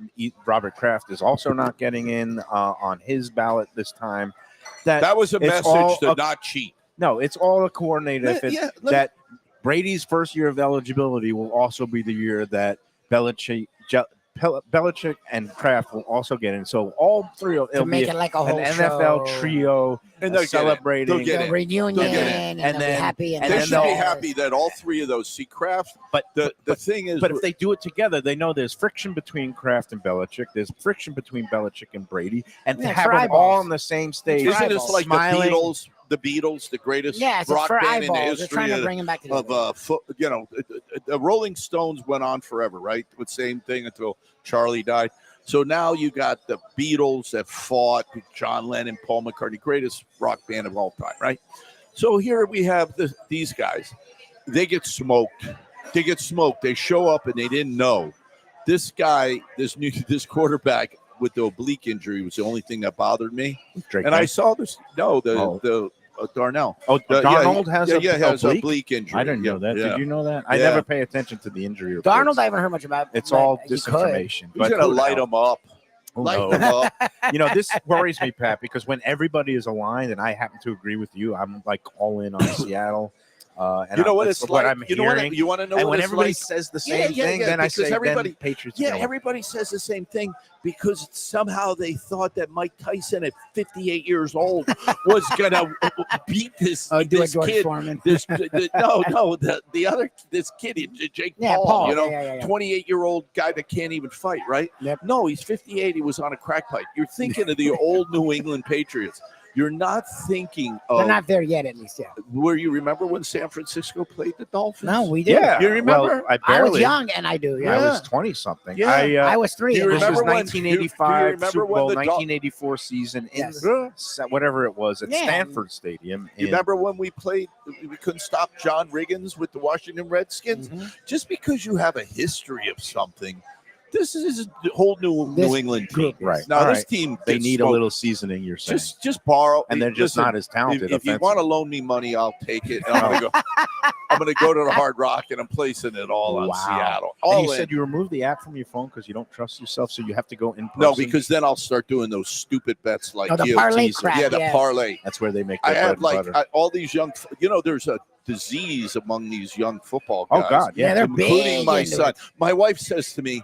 Robert Kraft is also not getting in on his ballot this time. That was a it's message all to not cheat. No, it's all a coordinated effort. That Brady's first year of eligibility will also be the year that Belichick and Kraft will also get in. So all three will make be it like a an whole NFL show. trio And they'll celebrating. They'll get The it. reunion, They'll get it. and And they'll be then- happy. And and They then should be they'll- happy that all three of those see Kraft. But The thing is, But if they do it together, they know there's friction between Kraft and Belichick. There's friction between Belichick and Brady, and to Yeah, have for them eyeballs. all on the same stage, isn't this like smiling, the Beatles, the greatest yeah, it's rock for band in the eyeballs. They're trying to history bring him back together. of the Rolling Stones went on forever, right? With same thing until Charlie died. So now you got the Beatles that fought with John Lennon, Paul McCartney, greatest rock band of all time, right? So here we have these guys. They get smoked. They show up and they didn't know. This guy, this quarterback with the oblique injury was the only thing that bothered me. Drake And May. I saw this. No, the Darnell. Oh, Darnold has has oblique? oblique injury. I didn't know that. Yeah. Did you know that? I Yeah. never pay attention to the injury reports. Darnold, I haven't heard much about. It's but all he could. disinformation. He's gonna who light knows? him up. Who Light knows? him up. You know, this worries me, Pat, because when everybody is aligned, and I happen to agree with you, I'm like all in on Seattle. And You know what that's it's what like? I'm You know what? hearing. You want to know And what when it's everybody like? says the same thing, then I because say everybody, then Patriots. yeah, go. everybody says the same thing because somehow they thought that Mike Tyson at 58 years old was gonna beat this Oh, do a this George kid. Foreman. This the other this kid, Jake Yeah, Paul. Paul. You know, Yeah. 28-year-old guy that can't even fight. Right? Yep. No, he's 58. He was on a crack pipe. You're thinking of the old New England Patriots. You're not thinking They're of not there yet, at least. Yeah. where you remember when San Francisco played the Dolphins. No, we did. Yeah, You remember? Well, I I barely. was young, and I do. I Yeah. was 20 something. Yeah. I was 3. Do you and I This was remember was- when- 1985 do you remember Super when Bowl, the 1984 season in Yes. whatever it was at Yeah. Stanford Stadium. You remember when we played? We couldn't stop John Riggins with the Washington Redskins. Mhm. Just because you have a history of something, this is a whole New This England team. group, right? Now All this right. team They gets need a smoked. little seasoning. You're saying, Just borrow, and they're just listen, not as talented. If you want to loan me money, I'll take it. And I'm gonna go to the Hard Rock, and I'm placing it all on Wow. Seattle. And All you in. said you removed the app from your phone because you don't trust yourself, so you have to go in person. No, because then I'll start doing those stupid bets like Oh, the you. parlay teaser. crap. Yeah, the yes. parlay. that's where they make I their bread have and like butter. all these young. There's a disease among these young football Oh guys. God, Yeah, yeah. they're including big my into son. it. My wife says to me,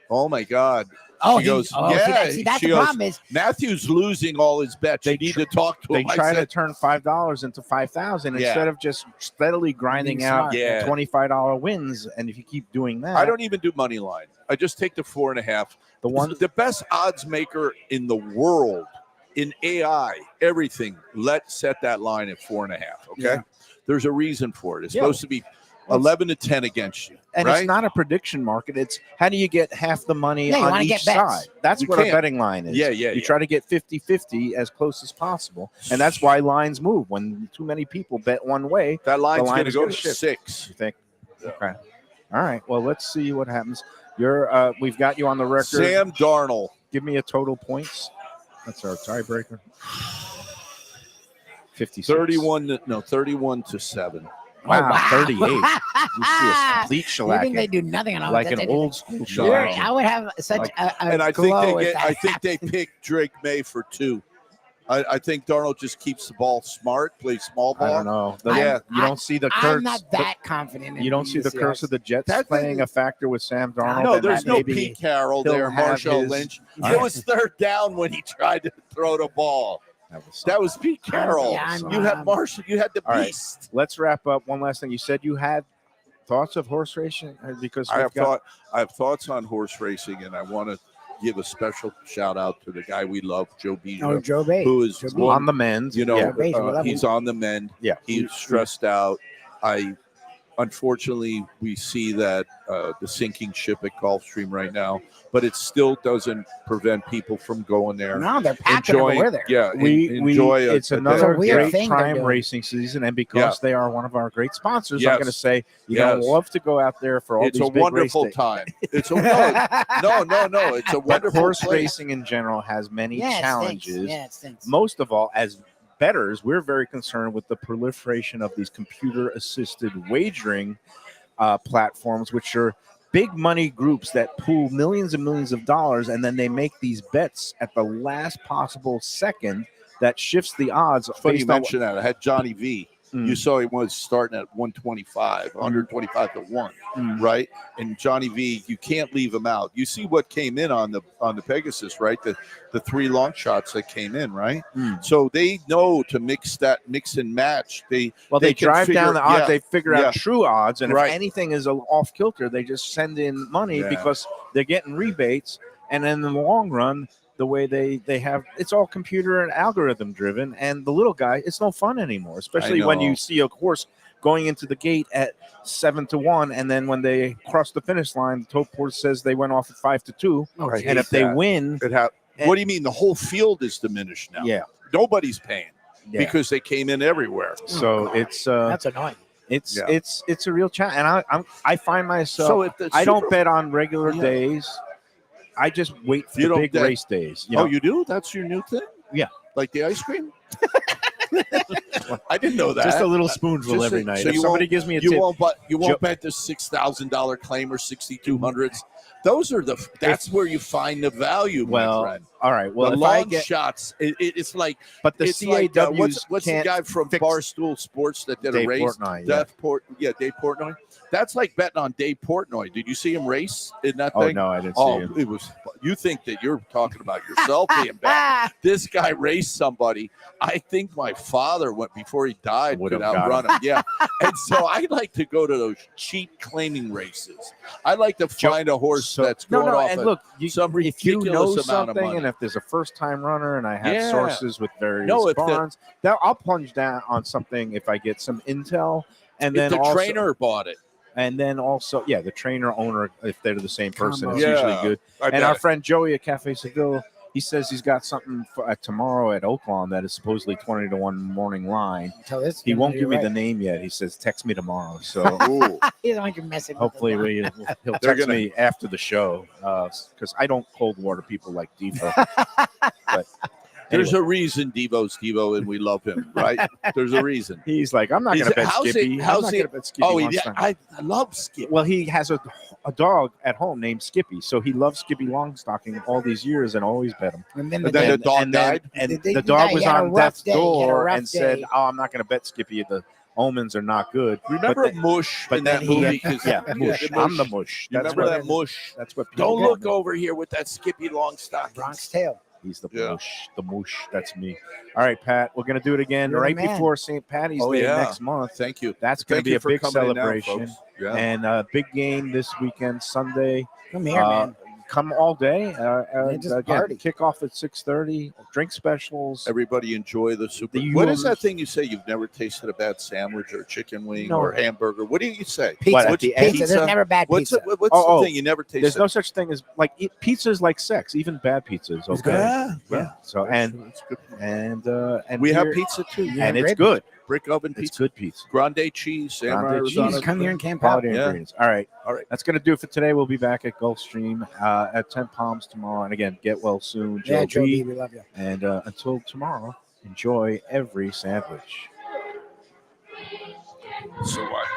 "Oh my God." Oh, She goes, oh, yeah. See, that's She the goes, problem is Matthew's losing all his bets. They You need tr- to talk to They him. I try to said, turn $5 into 5,000 Yeah. instead of just steadily grinding Being out smart. Yeah. $25 wins. And if you keep doing that, I don't even do money line. I just take the 4.5. the one The best odds maker in the world in AI, everything. Let's set that line at 4.5. Okay, Yeah. there's a reason for it. It's Yeah. supposed to be 11 to 10 against you, and right? it's not a prediction market. It's how do you get half the money Yeah, you on wanna each get bets. side? That's You what a can't. betting line is. Yeah. You try to get 50-50 as close as possible. And that's why lines move. When too many people bet one way, That line's line going to is go gonna to shift. 6. you think, okay. All right. Well, let's see what happens. We've got you on the record. Sam Darnold. Give me a total points. That's our tiebreaker. 56. 31 to 7. Wow, wow. 38. You see a complete you think they shellacking. do nothing on all Like that's an interesting. old school You're- shellacking. I would have such a And I glow think if that they happened. picked Drake May for 2. I think Darnold just keeps the ball smart, plays small ball. I don't know. Yeah. You don't see the curse. I'm not that confident. You don't see the curse of the Jets playing a factor with Sam Darnold. No, and there's that no maybe Pete Carroll he'll there, have Marshall his- Lynch. All It right. was third down when he tried to throw the ball. That was Pete Carroll. Yeah, I'm, You had Marshall. You had the All right. beast. Let's wrap up. One last thing. You said you had thoughts of horse racing because I we've got- have thoughts on horse racing, and I want to give a special shout out to the guy we love, Joe Beaver, Oh, Joe Bay. who is Joe one- on the men's. you know, Yeah, Beige, we love he's him. on the mend. Yeah. He's stressed out. Unfortunately, we see that the sinking ship at Gulfstream right now, but it still doesn't prevent people from going there. No, they're packing Enjoy, over there. yeah, we enjoy. it's a another It's a weird great thing they're prime doing. racing season, and because Yeah. they are one of our great sponsors, Yes. I'm going to say you Yes. love to go out there for all It's these a big wonderful race days. time. It's a no. It's a But wonderful horse place. racing in general has many Yeah, it stinks. challenges. Yeah, it stinks. Most of all, as bettors, we're very concerned with the proliferation of these computer-assisted wagering platforms, which are big money groups that pool millions and millions of dollars, and then they make these bets at the last possible second that shifts the odds. Funny you based on mention that. I had Johnny V. Mm. You saw he was starting at 125 to 1, Mm. right? And Johnny V, you can't leave him out. You see what came in on the Pegasus, right? The 3 long shots that came in, right? Mm. So they know to mix and match. They They can drive down figure- the odds. yeah, They figure yeah. out true odds, and Right. if anything is off kilter, they just send in money Yeah. because they're getting rebates. And in the long run, the way they have, it's all computer and algorithm driven. And the little guy, it's no fun anymore. Especially when know. you see a horse going into the gate at 7 to 1, and then when they cross the finish line, the top horse says they went off at 5 to 2. Oh, I geez. And hate if they that. win, What do you mean? The whole field is diminished now. yeah, Nobody's paying yeah. because they came in everywhere. So it's That's annoying. it's Yeah. it's a real challenge, and I find myself. So if the I don't Super- bet on regular Yeah. days. I just wait for You the don't big bet- race days. You Oh, know? you do? That's your new thing? Yeah. Like the ice cream? I didn't know that. just a little spoonful Just every a- night. so If you somebody won't- gives me a You tip, won't, but you won't Joe- bet the $6,000 claim or 6,200s. Those are that's where you find the value, my Well, friend. All right. Well, the if I long get, shots, it's like but the it's CAWs like what's the can't guy from fix Barstool Sports that did Dave a race? Portnoy, yeah. Dave Portnoy. That's like betting on Dave Portnoy. Did you see him race in that Oh thing? no, I didn't see Oh, him. it was. You think that you're talking about yourself being bad? This guy raced somebody. I think my father went before he died Would could have got outrun him. Yeah, and so I like to go to those cheap claiming races. I like to find a horse that's going off and a- look, some if you know ridiculous amount of something, money. and if there's a first-time runner, and I have Yeah. sources with various No, if the- bonds, I'll plunge down on something if I get some intel, and If then the also, trainer bought it. and then also, yeah, the trainer owner, if they're the same person, it's Yeah, usually good. I And our bet. friend Joey at Cafe Seville, he says he's got something for, tomorrow at Oaklawn that is supposedly 20 to 1 morning line. Tell this. He won't you're give me right. the name yet. He says text me tomorrow. So Ooh. He doesn't want you messing with hopefully them. he'll They're text gonna- me after the show because I don't cold water people like Devo. But There's anyway, a reason Devo's Devo, and we love him, right? There's a reason. he's like, I'm not going to bet Skippy. I'm not going to bet Skippy. Oh, Longstocking. I love Skip. Well, he has a dog at home named Skippy, so he loves Skippy Longstocking all these years and always bet him. And then And then the the dog and then- died? and The- the the dog guy was had a on rough death's day. He had a door rough and said, day. "Oh, I'm not going to bet Skippy. The omens are not good." Remember But then- Mush but in then that he, movie? 'Cause- yeah, Mush. I'm the Mush. You remember that Mush? That's what. People Don't call look me. over here with that Skippy Longstocking. Bronx Tale. He's the Yeah. Mush. The Mush. That's me. All right, Pat. We're going to do it again You're the right man. before St. Patty's Oh, Day yeah. next month. Thank you. That's going to Thank be you a for big coming in now, celebration folks. Yeah. and a big game this weekend, Sunday. Come here, man. Come all day. And just again, party. kick off at 6:30. Drink specials. Everybody enjoy the super. The What is UM that thing you say? You've never tasted a bad sandwich or chicken wing No. or hamburger. What do you say? Pizza. What, at What's the end? Pizza. There's never bad What's pizza. what's Oh, the thing you never tasted? There's no such thing as pizza's like sex, even bad pizzas. Okay. Yeah. So and We have here- pizza too. Yeah, and it's great good. Brick oven It's pizza, good pizza. grande cheese, samurai Grande cheese. risotto. Come here and camp out. Quality Yeah. ingredients. All right. All right. That's going to do it for today. We'll be back at Gulfstream at 10 Palms tomorrow. And again, get well soon, Joe Yeah, Joe B. B, we love you. And until tomorrow, enjoy every sandwich. So